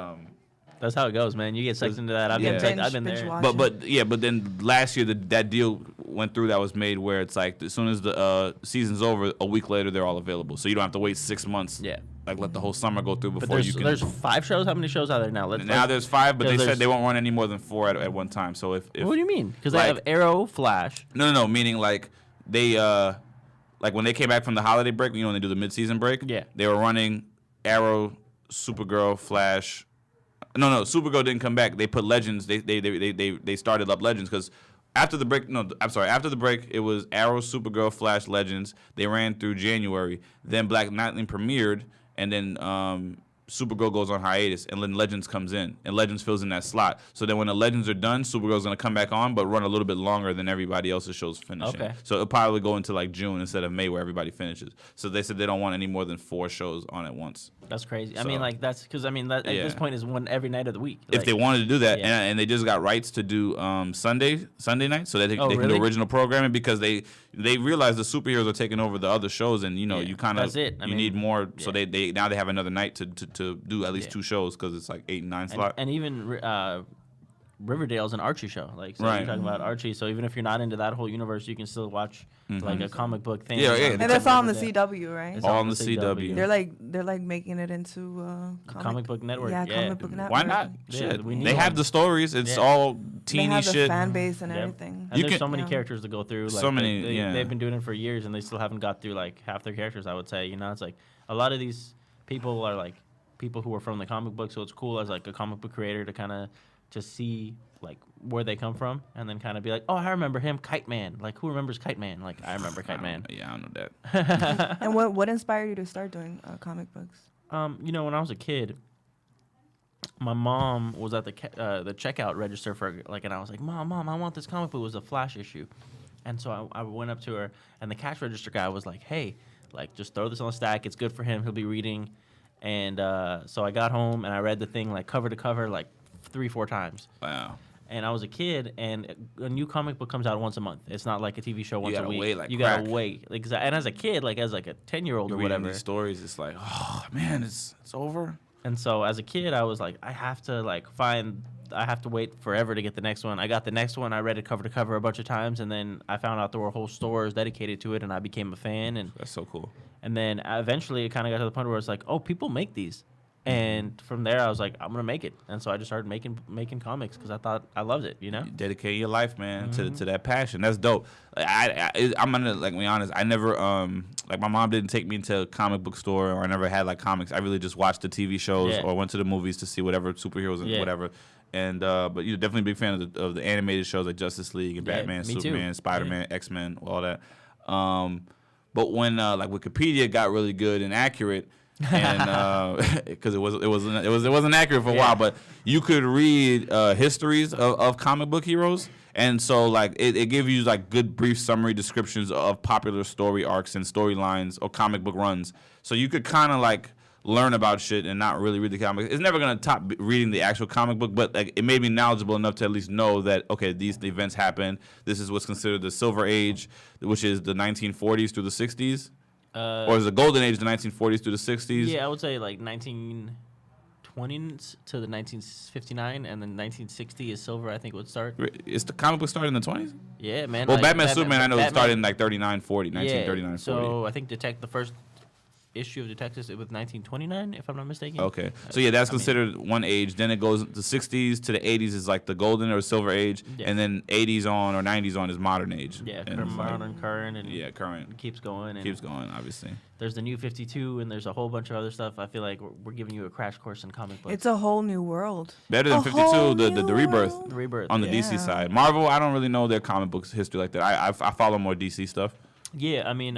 that's how it goes, man. You get sucked into that. I've been there. But then last year that deal went through that was made where it's like as soon as the season's over, a week later they're all available. So you don't have to wait 6 months. Yeah. Like let the whole summer go through before But you can. there's 5 shows. How many shows are there now? Now there's 5, but they there's- said they won't run any more than 4 at one time. So if What do you mean? Because like- they have Arrow, Flash. no, meaning like they like when they came back from the holiday break, you know, when they do the mid-season break, Yeah. they were running Arrow, Supergirl, Flash. No, Supergirl didn't come back. They put Legends. They started up Legends because after the break. No, I'm sorry. After the break, it was Arrow, Supergirl, Flash, Legends. They ran through January. Then Black Lightning premiered, and then Supergirl goes on hiatus, and then Legends comes in, and Legends fills in that slot. So then when the Legends are done, Supergirl's gonna come back on, but run a little bit longer than everybody else's shows finishing. Okay. So it'll probably go into like June instead of May, where everybody finishes. So they said they don't want any more than 4 shows on at once. That's crazy. I So- mean, like that's because that at Yeah. this point is one every night of the week. If Like, they wanted to do that, yeah. and they just got rights to do Sunday night, so that they can do really? original programming because they realize the superheroes are taking over the other shows, and you know Yeah, you kind of that's it. I you mean, need more. So yeah. they now they have another night to do at least Yeah. 2 shows because it's like 8 and 9 slot. and even Riverdale's an Archie show. Like so Right. you're talking about Archie. So even if you're not into that whole universe, you can still watch like a comic book thing. Yeah, yeah. And that's all on the CW, right? It's All on on the CW. They're like making it into Comic book network. Yeah, Yeah. comic book network. Why not? Yeah, Shit. we need They have one. the stories. It's Yeah. all They teeny have the shit. fan base and Yep. everything. And You there's can- so many Yeah. characters to go through. Like, So many, yeah. They've been doing it for years, and they still haven't got through like half their characters. I would say, you know, it's like a lot of these people are like people who are from the comic book, so it's cool as like a comic book creator to kind of just see like where they come from, and then kind of be like, oh, I remember him, Kite Man. Like, who remembers Kite Man? Like, I remember Kite Man. Yeah, I know that. And what inspired you to start doing comic books? You know, when I was a kid, my mom was at the checkout register for like, and I was like, Mom, I want this comic book. It was a Flash issue, and so I went up to her, and the cash register guy was like, hey, like just throw this on the stack. It's good for him. He'll be reading, and so I got home and I read the thing like cover to cover like 3-4 times. Wow. And I was a kid, and a new comic book comes out once a month. It's not like a TV show once a gotta week. wait like you crack. gotta wait. Like, and as a kid, like as like a 10-year-old or Reading whatever. these stories, it's like, oh man, it's over. And so as a kid, I was like, I have to wait forever to get the next one. I got the next one. I read it cover to cover a bunch of times, and then I found out there were whole stores dedicated to it, and I became a fan. That's so cool. And then eventually, it kind of got to the point where it's like, oh, people make these. And from there, I was like, I'm gonna make it. And so I just started making comics because I thought I loved it. You know. You dedicate your life, man, to that passion. That's dope. I'm gonna like be honest. I never like my mom didn't take me to a comic book store, or I never had like comics. I really just watched the TV shows Yeah. or went to the movies to see whatever superheroes and Yeah. whatever. And but you're definitely a big fan of the animated shows like Justice League and Yeah, Batman, me too. Superman, Spider-Man, X-Men, all that. But when like Wikipedia got really good and accurate. And because it wasn't accurate for a while, but you could read histories of comic book heroes, and so like it gave you like good brief summary descriptions of popular story arcs and storylines or comic book runs, so you could kind of like learn about shit and not really read the comic. It's never gonna top reading the actual comic book, but like it made me knowledgeable enough to at least know that okay, these events happened. This is what's considered the Silver Age, which is the 1940s through the 60s. Or is the golden age the 1940s through the 60s? Yeah, I would say like 1920s to the 1959, and then 1960 is silver. I think would start. Is the comic book started in the 20s? Yeah, man. Well, like Batman Superman, I know it Batman- started in like 39, 40, 1939, yeah, 40. so I think the first issue of Detectives with 1929, if I'm not mistaken. Okay, so yeah, that's considered one age. Then it goes the 60s to the 80s is like the golden or silver age, Yeah. and then 80s on or 90s on is modern age. Yeah, and from it's like- modern, current, and yeah, current it keeps going. And keeps going, obviously. there's the new 52, and there's a whole bunch of other stuff. I feel like we're giving you a crash course in comic books. It's a whole new world. Better than A 52, whole the new Rebirth world. the Rebirth. on the yeah. DC side. Marvel, I don't really know their comic books history like that. I follow more DC stuff. Yeah, I mean,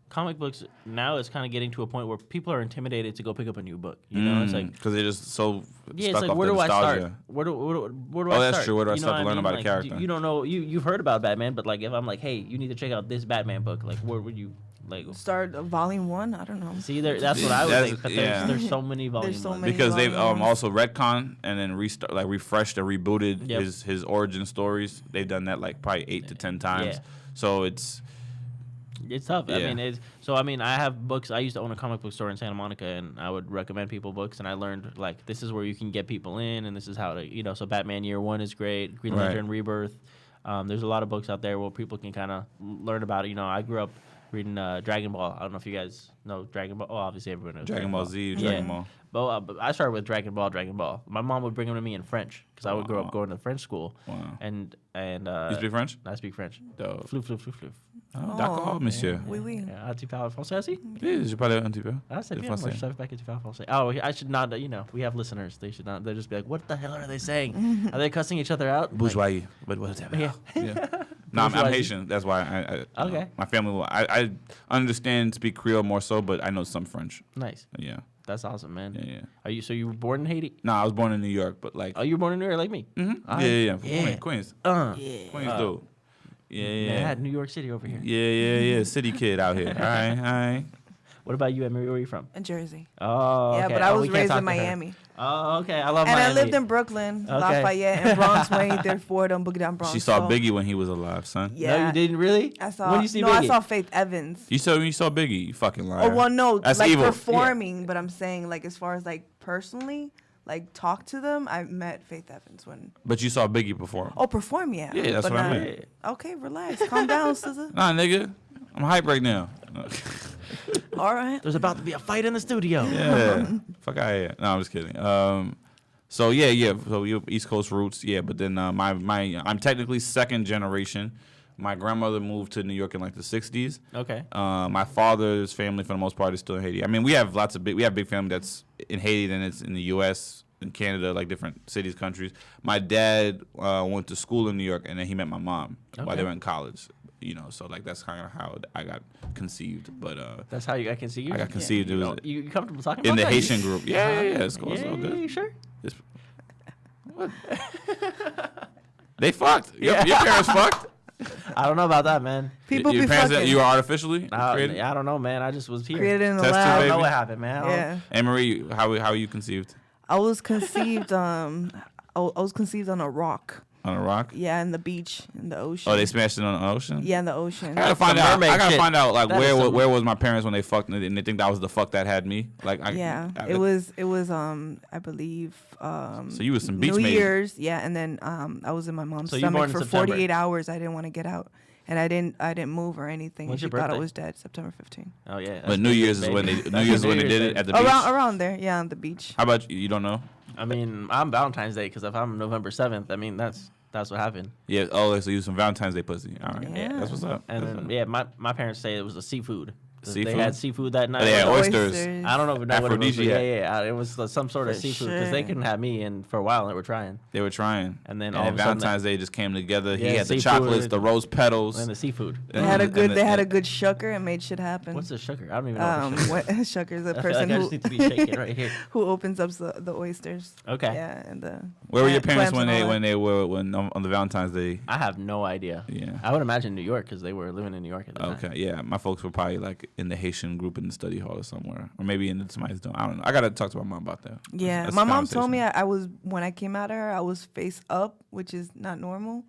comic books now is kind of getting to a point where people are intimidated to go pick up a new book. You know, it's like because they're just so yeah, stuck it's like off where the do I nostalgia. start? Where do I Oh, that's start? true. Where do I You know start to what learn about a Like, character? You don't know. You've heard about Batman, but like if I'm like, hey, you need to check out this Batman book. Like, where would you like? Start volume 1. I don't know. See, that's what I would That's- think. But yeah. there's so many volumes. so many Because they've volumes. also retcon and then refreshed and rebooted Yep. his origin stories. They've done that like probably 8 to 10 times. Yeah. So it's It's tough. I Yeah. mean, I have books. I used to own a comic book store in Santa Monica, and I would recommend people books. And I learned like this is where you can get people in, and this is how to So Batman Year One is great. Green Right. Lantern Rebirth. There's a lot of books out there where people can kind of learn about it. I grew up reading Dragon Ball. I don't know if you guys know Dragon Ball. Oh, obviously everyone knows Dragon Ball Z, Dragon Ball. But I started with Dragon Ball. My mom would bring them to me in French because I would grow Wow. up going to French school. Wow. And You speak French? I speak French. Dope. Flou, flou, flou, flou. Oh, d'accord, monsieur. Oui, oui. Tu parles français aussi? Oui, je parle un petit peu. Ah, c'est de bien. Moi, français. je savais pas que tu parles français. Oh, I should not. We have listeners. They should not. They'll just be like, "What the hell are they saying? Are they cussing each other out?" Like, Bourgeoisie. But what is that? Yeah. Yeah. No, I'm Bourgeoisie. Haitian. That's why I Okay. My family will. I understand, speak Creole more so, but I know some French. Nice. Yeah. That's awesome, man. Yeah, yeah. Are you? So you were born in Haiti? No, I was born in New York, but like. Oh, you were born in New York like me? Yeah. Yeah. Queens. Yeah. Queens, dude. Yeah, Man, I yeah. had New York City over here. Yeah. City kid out here. All right. What about you, Amarie? Where are you from? In Jersey. Oh, Yeah, okay. but I Oh, was we can't raised talk in to her. Miami. Oh, okay. I love And Miami. I lived in Brooklyn, Okay. Lafayette, and Bronx, Wayne, Ford, and Boogie Down Bronx. She saw so- Biggie when he was alive, son. Yeah. No, you didn't really. I saw. When did you see no, Biggie? I saw Faith Evans. You saw Biggie, you fucking liar. Oh well, no, That's like evil. performing, but I'm saying like as far as like personally, like talk to them. I met Faith Evans when. But you saw Biggie perform. Oh, perform, yeah. Yeah, that's but what I not- meant. Okay, relax, calm down, Scissor. Nah, nigga. I'm hype right now. All right. There's about to be a fight in the studio. Yeah. Fuck out of here. No, I'm just kidding. So yeah. So you have East Coast roots, yeah. But then I'm technically second generation. My grandmother moved to New York in like the '60s. Okay. My father's family, for the most part, is still in Haiti. I mean, we have big family that's in Haiti, and it's in the U.S., in Canada, like different cities, countries. My dad went to school in New York, and then he met my mom while Okay. they were in college. So like that's kind of how I got conceived. But That's how I can see you. I got conceived. It was You comfortable talking in about the that? Haitian group. Yeah, it's cool. It's all Yeah, good. you sure? It's- what? They fucked. Your parents fucked. I don't know about that, man. People Your be parents, fucking. you were artificially created. I don't know, man. I just was here. Created in the Test tube, I lab. don't know baby. what happened, man. I don't- Yeah. Anne-Marie, how are you conceived? I was conceived. I was conceived on a rock. On a rock? Yeah, in the beach, in the ocean. Oh, they smashed it on the ocean? Yeah, in the ocean. I gotta find out. mermaid I gotta shit. find out like That is some- where was my parents when they fucked and they think that was the fuck that had me. Like Yeah, I it was. I believe. So you was some beach New maid. Year's, yeah, and then I was in my mom's So you born stomach in for September. 48 hours. I didn't want to get out, and I didn't move or anything. When's She your thought I birthday? was dead. September 15th. Oh yeah. But New Year's is when they did it at the beach. Around there, yeah, on the beach. How about you? You don't know? I mean, I'm Valentine's Day because if I'm November 7th, I mean that's what happened. Yeah. Oh, so you was some Valentine's Day pussy. All right. Yeah. That's what's up. And That's then up. my parents say it was the seafood. They Seafood? had seafood that night. They had The oysters. I don't know what it was. But Aphrodisiac. yeah. It was some sort of For seafood because they sure. couldn't have me, and for a while they were trying. They were trying. And then And all then of a sudden, Valentine's Day just came together. He Yeah, had the seafood chocolates, the rose petals. and the seafood. They had a and good. the- They had a good shucker and made shit happen. What's a sugar? I don't even know. What a sugar. What shucker is the I feel person like I who just need to be shaking right here. who opens up the oysters. Okay. Yeah, and the. Where were your clams parents when and they all that. were on the Valentine's Day? I have no idea. Yeah. I would imagine New York because they were living in New York at the time. Okay, yeah, my folks were probably like in the Haitian group in the study hall or somewhere, or maybe in somebody's dorm. I don't know. I gotta talk to my mom about that. Yeah, That's my a mom told me conversation. I was when I came out of her, I was face up, which is not normal,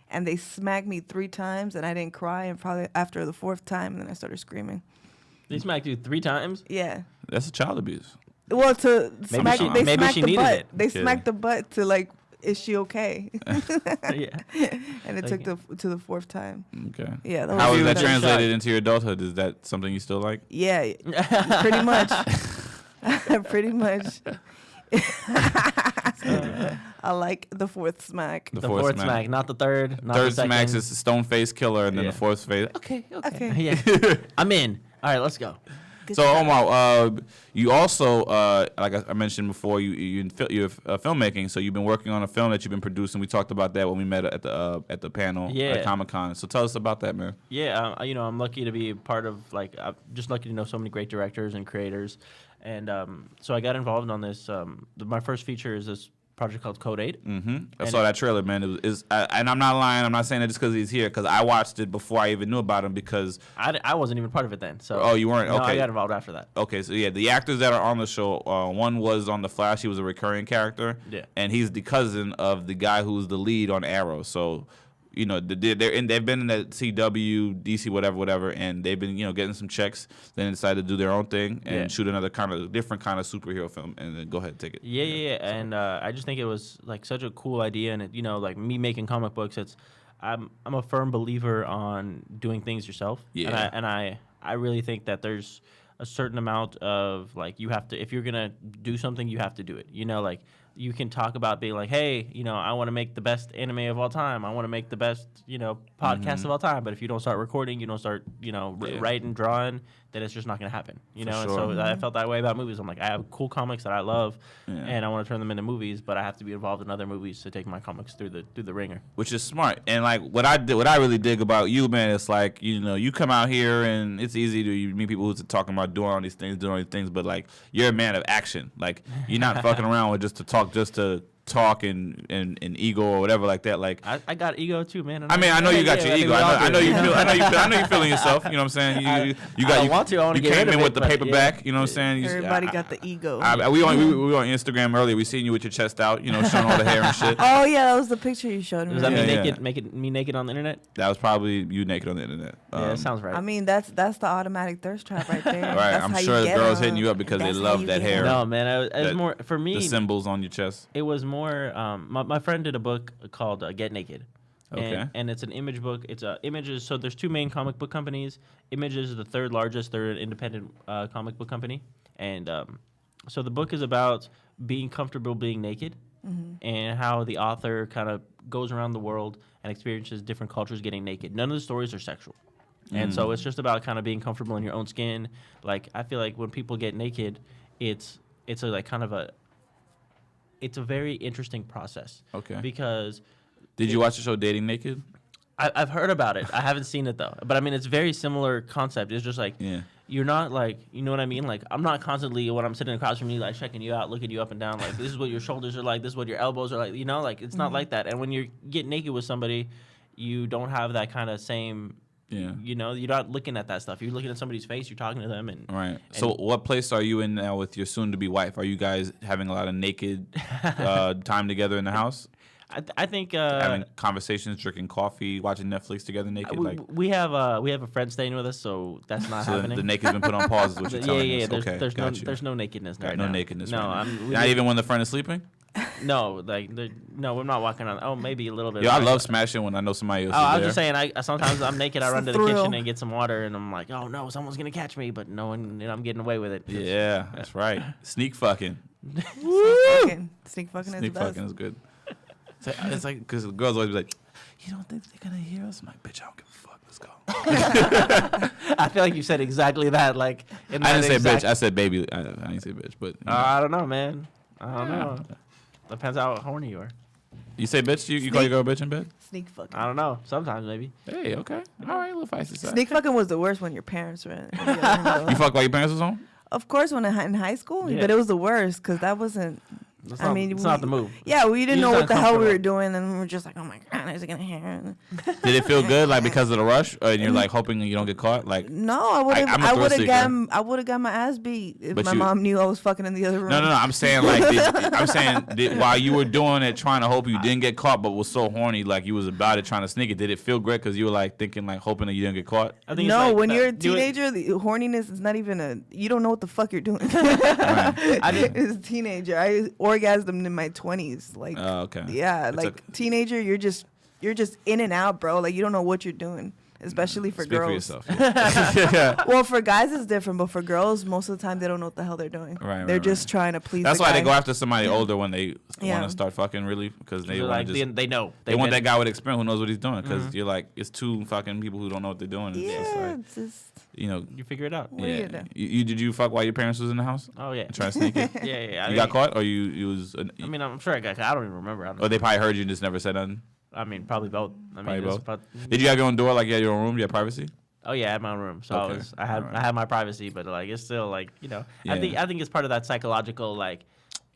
and they smacked me 3 times, and I didn't cry, and probably after the 4th time, and then I started screaming. They smacked you 3 times. Yeah, That's a child abuse. well, to Maybe smack, she- they maybe smacked she the needed butt. it. They Yeah. smacked the butt to like is she okay? Yeah. And it Like- took to the fourth time. Okay. Yeah. How was is that nice. translated into your adulthood? Is that something you still like? Yeah, pretty much. Pretty much. I like the fourth smack. The The fourth fourth smack. smack, not the third. Not Third the second. smacks is the stone face killer, and then Yeah. the fourth face. Okay. Yeah. I'm in. All right, let's go. Good So job. Omar, you also, like I mentioned before, you're filmmaking. So you've been working on a film that you've been producing. We talked about that when we met at the panel Yeah. at Comic-Con. So tell us about that, man. Yeah, I'm lucky to be part of I'm just lucky to know so many great directors and creators, and so I got involved on this. My first feature is this project called Code 8. Mm-hmm. I And saw that trailer, man. And I'm not lying. I'm not saying that just because he's here, because I watched it before I even knew about him. Because I wasn't even part of it then. So Oh, you weren't? No, I Okay. got involved after that. okay, so yeah, the actors that are on the show, one was on The Flash. He was a recurring character. Yeah. And he's the cousin of the guy who's the lead on Arrow. So, you know, they've been in that CW, DC, whatever, and they've been, getting some checks. Then they decided to do their own thing and Yeah. shoot another different kind of superhero film. And then go ahead and take it. Yeah. And I just think it was like such a cool idea, and like me making comic books. I'm a firm believer on doing things yourself. Yeah. And I really think that there's a certain amount of like you have to, if you're gonna do something, you have to do it. Like you can talk about being like, hey, I want to make the best anime of all time. I want to make the best, podcast of all time. But if you don't start recording, you don't start, Yeah. writing, drawing, then it's just not going to happen. And sure. so I felt that way about movies. I'm like, I have cool comics that I love, Yeah. and I want to turn them into movies, but I have to be involved in other movies to take my comics through the ringer. Which is smart. And like what I really dig about you, man, it's like, you come out here and it's easy to you meet people who's talking about doing all these things, but like you're a man of action. Like you're not fucking around with just to talk and ego or whatever like that. Like I got ego too, man. I mean, I know you got your I think ego. we all I know do. you feel. I know you feeling yourself. You know what I'm saying? You I got. don't want to. I wanna you get came rid of in it, with the but paperback. yeah. You know what I'm saying? Everybody got the ego. We were on Instagram earlier. We seen you with your chest out. Showing all the hair and shit. Oh yeah, that was the picture you showed me. Does that Yeah, mean yeah. naked? Make it me naked on the internet? That was probably you naked on the internet. Yeah, that sounds right. I mean, that's the automatic thirst trap right there. Right, That's I'm how sure you the get girls 'em. hitting you up because they That's how love you that get 'em. hair. no, man. It was That- more for me. the symbols on your chest. It was more. My friend did a book called Get Naked. Okay. And it's an image book. It's Images. So there's two main comic book companies. Images is the third largest. They're an independent comic book company. And so the book is about being comfortable being naked and how the author kind of goes around the world and experiences different cultures getting naked. None of the stories are sexual. And so it's just about kind of being comfortable in your own skin. Like I feel like when people get naked, it's a very interesting process. Okay. Because Did you watch the show Dating Naked? I've heard about it. I haven't seen it though. But I mean, it's very similar concept. It's just like Yeah. you're not like, you know what I mean? Like I'm not constantly when I'm sitting across from you, like checking you out, looking you up and down. Like this is what your shoulders are like. This is what your elbows are like. Like it's not like that. And when you get naked with somebody, you don't have that kind of same. Yeah. You're not looking at that stuff. You're looking at somebody's face. You're talking to them, and Right. So what place are you in now with your soon-to-be wife? Are you guys having a lot of naked time together in the house? I think Having conversations, drinking coffee, watching Netflix together naked? we have a friend staying with us, so that's not So happening. the naked's been put on pause is what you're telling us. Okay, got you. There's no nakedness Got right no now. nakedness No, right now. we Not live- even when the friend is sleeping? No, no, we're not walking on. Oh, maybe a little bit. Yo, I love smashing when I know somebody else Oh, is I there. was just saying. I sometimes I'm naked. I It's run the to the kitchen thrill. and get some water, and I'm like, oh no, someone's gonna catch me, but no one. I'm getting away with it. Yeah, that's right. Sneak fucking. Sneak fucking is Sneak the best. fucking is good. It's like, because girls always be like, you don't think they're going to hear us? I'm like, bitch, I don't give a fuck. Let's go. I feel like you said exactly that. Like in I that didn't say exact- bitch. I said baby. I didn't say bitch, but I don't know, man. I don't know. Depends how horny you are. you say bitch? You call your girl bitch in bed? Sneak fucking. I don't know. Sometimes maybe. Hey, okay. All right, a little feisty side. Sneak fucking was the worst when your parents were. You fuck while your parents was home? Of course, when in high school, Yeah. but it was the worst because that wasn't. It's I not, mean, it's not the move. Yeah, we didn't You're know just what the hell we were uncomfortable. doing, and we were just like, "Oh my god, is it gonna hear?" Did it feel good, like because of the rush, and you're like hoping you don't get caught? Like, No, I would have. I'm a I thrill would have seeker. gotten. I would have got my ass beat if But my you- mom knew I was fucking in the other room. no. I'm saying like, while you were doing it, trying to hope you didn't get caught, but was so horny, like you was about it, trying to sneak it. Did it feel great because you were like thinking, like hoping that you didn't get caught? I think it's No, like when the- you're a do it- teenager, the horniness is not even a. You don't know what the fuck you're doing. I did. As a teenager, or orgasmed in my 20s. Like, Oh, okay. yeah, It's like teenager, you're just in and out, bro. Like you don't know what you're doing, especially for Speak girls. for yourself. Yeah. Well, for guys it's different, but for girls, most of the time they don't know what the hell they're doing. Right, They're right, just trying to please. That's the why guy. they go after somebody older when they Yeah. want to start fucking, really, because they They're want like, to just. they know. They want been- that guy with experience who knows what he's doing, because you're like, it's two fucking people who don't know what they're doing. It's just Yeah, like, it's just. you know, You figure it out. What are you gonna do? You did you fuck while your parents was in the house? Oh yeah. Trying to sneak it? Yeah. You got caught, or you was? I mean, I'm sure I got. I don't even remember. Or they probably heard you and just never said nothing. I mean, probably both. I Probably mean, both. Did you have your own door, like you had your own room, you had privacy? Oh yeah, I had my own room, so Okay. I had Alright. I had my privacy, but like it's still like Yeah. I think it's part of that psychological like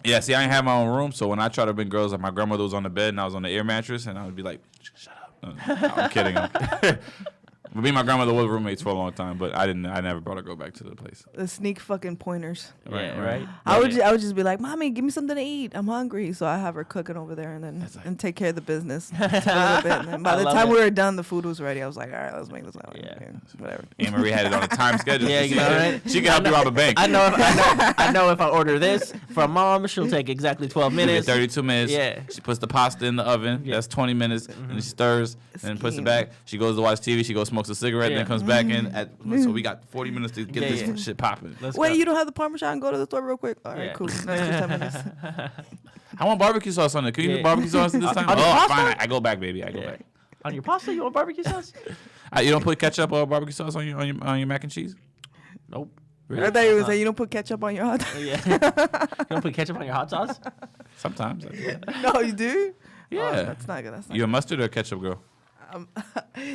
Yeah, see, I ain't have my own room, so when I try to bring girls, like my grandmother was on the bed and I was on the air mattress, and I would be like, "Shut up!" No, I'm kidding. But me and my grandmother were roommates for a long time, but I never brought a girl back to the place. The sneak fucking pointers. yeah, right. right. I would Yeah. I would just be like, "Mommy, give me something to eat. I'm hungry." So I have her cooking over there and then That's like- and take care of the business for a little bit. And then by I the love time it. we were done, the food was ready. I was like, "All right, let's make this out." Yeah. Whatever. Amarie had it on a time schedule. Yeah, you know, right? She can help you rob a bank. I know if I order this from mom, she'll take exactly 12 Give it minutes. 32 minutes. Yeah. She puts the pasta in the oven. Yeah. That's 20 minutes. And she stirs, and then puts it Scheme. back. She goes to watch TV. She goes smokes a cigarette, and Yeah. then comes back in. So we got 40 minutes to get Yeah, this yeah. shit popping. Let's Wait, go. you don't have the Parmesan? Go to the store real quick. All right, Yeah. cool. An extra 10 minutes. I want barbecue sauce on it. Can you Yeah. put barbecue sauce this time? On your Oh, pasta? fine. I go back, baby. I go Yeah. back. On your pasta, you want barbecue sauce? You don't put ketchup or barbecue sauce on your mac and cheese? Nope. I thought you were saying you don't put ketchup on your hot dog. Yeah. You don't put ketchup on your hot sauce? Sometimes. I do. No, you do? Yeah. Oh, that's not good. That's not You a mustard or a ketchup girl? good.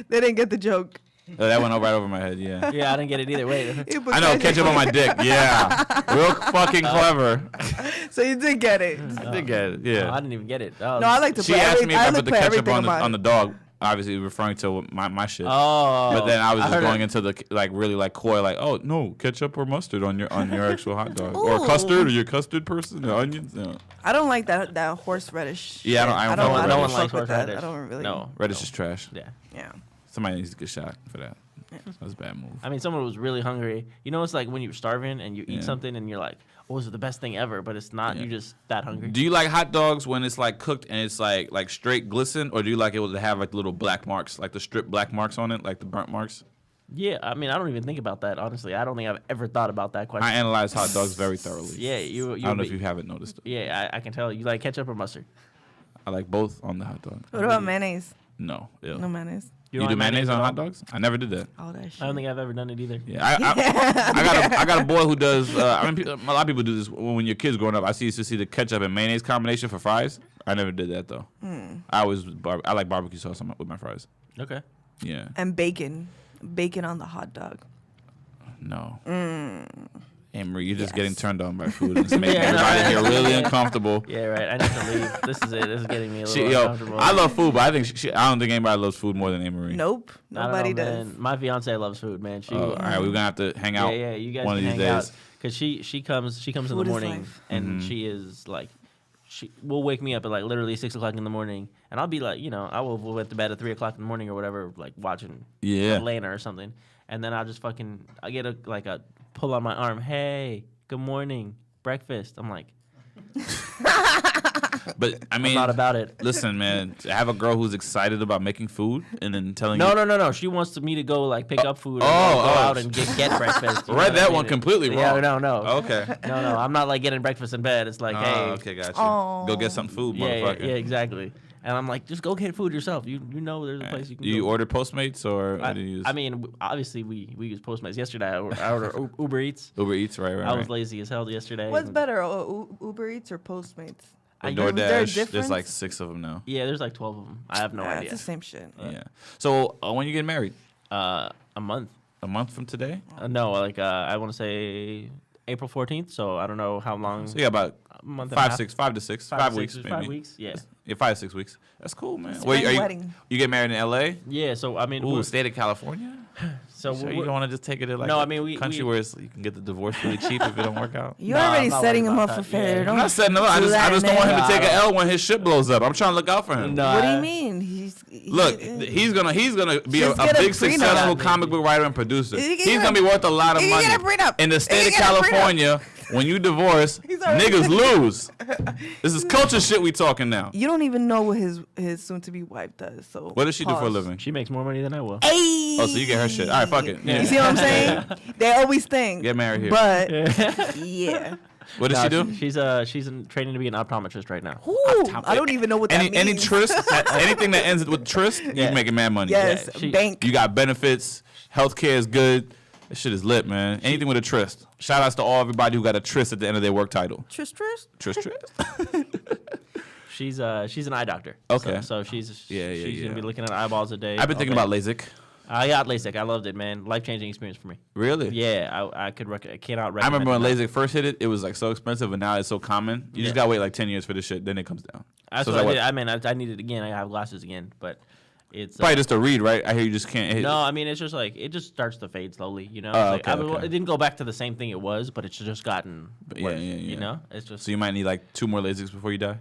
They didn't get the joke. Oh, that went right over my head. Yeah. Yeah, I didn't get it either. Wait. You put I know ketchup on my dick. Yeah. Real fucking clever. So you did get it. I did get it. Oh, I Yeah. didn't even get it. Oh. No, I like to She put asked me if I like put the put ketchup everything on the mine. dog, obviously referring to my shit. Oh. But then I was just heard going it. into the like really like coy, like, oh no, ketchup or mustard on your actual hot dog, or Ooh. custard, or your custard person, or onions. No. I don't like that horseradish. Yeah, I shit. don't fuck with No that. one likes fuck with that. horseradish. I don't really. No. Reddish is trash. Yeah. Yeah. Somebody needs to get shot for that. That's a bad move. I mean, someone was really hungry. You know, it's like when you're starving and you eat Yeah. something and you're like, "Oh, this is the best thing ever," but it's not. Yeah. You're just that hungry. Do you like hot dogs when it's like cooked and it's like straight glisten, or do you like it to have like little black marks, like the strip black marks on it, like the burnt marks? Yeah, I mean, I don't even think about that honestly. I don't think I've ever thought about that question. I analyze hot dogs very thoroughly. Yeah, you. I don't know if you haven't noticed. Yeah, I can tell. You like ketchup or mustard? I like both on the hot dog. What about mayonnaise? No, ew. No mayonnaise. You don't do like mayonnaise on at hot all? dogs? I never did that. All that shit. I don't think I've ever done it either. Yeah, I got a boy who does. I mean, a lot of people do this when your kids growing up. I used to see the ketchup and mayonnaise combination for fries. I never did that though. I like barbecue sauce with my fries. Okay. Yeah, And bacon. Bacon on the hot dog. no. Amarie, you're just Yes. getting turned on by food. It's making Yeah, I know, everybody right? here really uncomfortable. Yeah, right. I need to leave. This is it. This is getting me a little Yo, uncomfortable. I love food, but I think I don't think anybody loves food more than Amarie. Nope. I don't Nobody know, does. man. My fiance loves food, man. She. All right, we're gonna have to hang out. Yeah, you guys one of can these hang days. out because she comes in the Food is morning life. and she is like she will wake me up at like literally 6 o'clock in the morning and I'll be like, you know, I will went to bed at 3 o'clock in the morning or whatever, like watching Yeah. Atlanta or something, and then I'll just I get a pull on my arm, hey, good morning, breakfast. I'm like, But I I'm mean, not about it. listen, man, to have a girl who's excited about making food and then telling No, you. no. She wants me to go like pick up food and Oh, go oh. out and get breakfast. you know Read what that I one mean? completely Yeah, wrong. no. Okay. No. I'm not like getting breakfast in bed. It's like, Oh, hey, okay, got you. Oh. Go get some food, yeah, motherfucker. yeah, exactly. And I'm like, just go get food yourself. You know, there's a place you can Do you go. order Postmates or what do you use? I mean, obviously we use Postmates. Yesterday I ordered Uber Eats. Uber Eats, right? I was lazy as hell yesterday. What's and- better, Uber Eats or Postmates? Or I- Is there a DoorDash. There's difference? like 6 of them now. Yeah, there's like 12 of them. I have no Nah, idea. It's the same shit. Yeah. So when you get married? A month. A month from today? No, like I want to say April 14th. So I don't know how long. So you got about A month and a half. 5 to 6, Five 5 to weeks, six- maybe. 5 weeks. Yeah. Yeah, 5 to 6 weeks. That's cool, man. Spring wedding. You get married in L.A.? Yeah. So I mean, Ooh, we're- state of California? so Sure, we're- you don't want to just take it to like No, a I mean, we- country we- where you can get the divorce really cheap if it don't work out? You're Nah, already I'm not setting worried him about up for that. failure. Yeah. I'm Don't not setting him up. I do just that, don't want him to man. take an L when his shit blows up. I'm trying to look out for him. No, What do I- you mean? Look, he's gonna be Just a get a big prenup. successful Yeah, comic book writer and producer. You can He's get gonna be worth a lot of you can money get a prenup. in the You state of can get a prenup. California. When you divorce, already- niggas lose. This is culture shit we talking now. You don't even know what his soon-to-be wife does. So What does she do for a pause. living? She makes more money than I will. Hey. Oh, so you get her shit. All right, fuck it. Yeah. You see what I'm saying? They always think. Get married here. But yeah. What does she do? She's training to be an optometrist right now. Ooh, I don't even know what that means. Any tryst, anything that ends with tryst, Yeah. you making mad money. Yes, Yeah, she- bank. You got benefits. Healthcare is good. This shit is lit, man. Anything with a tryst. Shout outs to everybody who got a tryst at the end of their work title. Tryst. Tryst. She's an eye doctor. Okay. So she's Yeah, she's yeah. gonna be looking at eyeballs a day. I've been all thinking day. about LASIK. I got LASIK. I loved it, man. Life changing experience for me. Really? Yeah, I cannot recommend. I remember when it enough. LASIK first hit it was like so expensive, and now it's so common. You just Yeah. gotta wait like 10 years for this shit, then it comes down. That's So what is I that did. I mean, I need it again. I have glasses again, but it's Probably just a read, right? I hear you just can't hit. no. I mean, it's just like it just starts to fade slowly. You know, Oh, It's okay, like, okay. it didn't go back to the same thing it was, but it's just gotten Yeah, worse. yeah, yeah. You know, it's just So you might need like 2 more LASIKs before you die.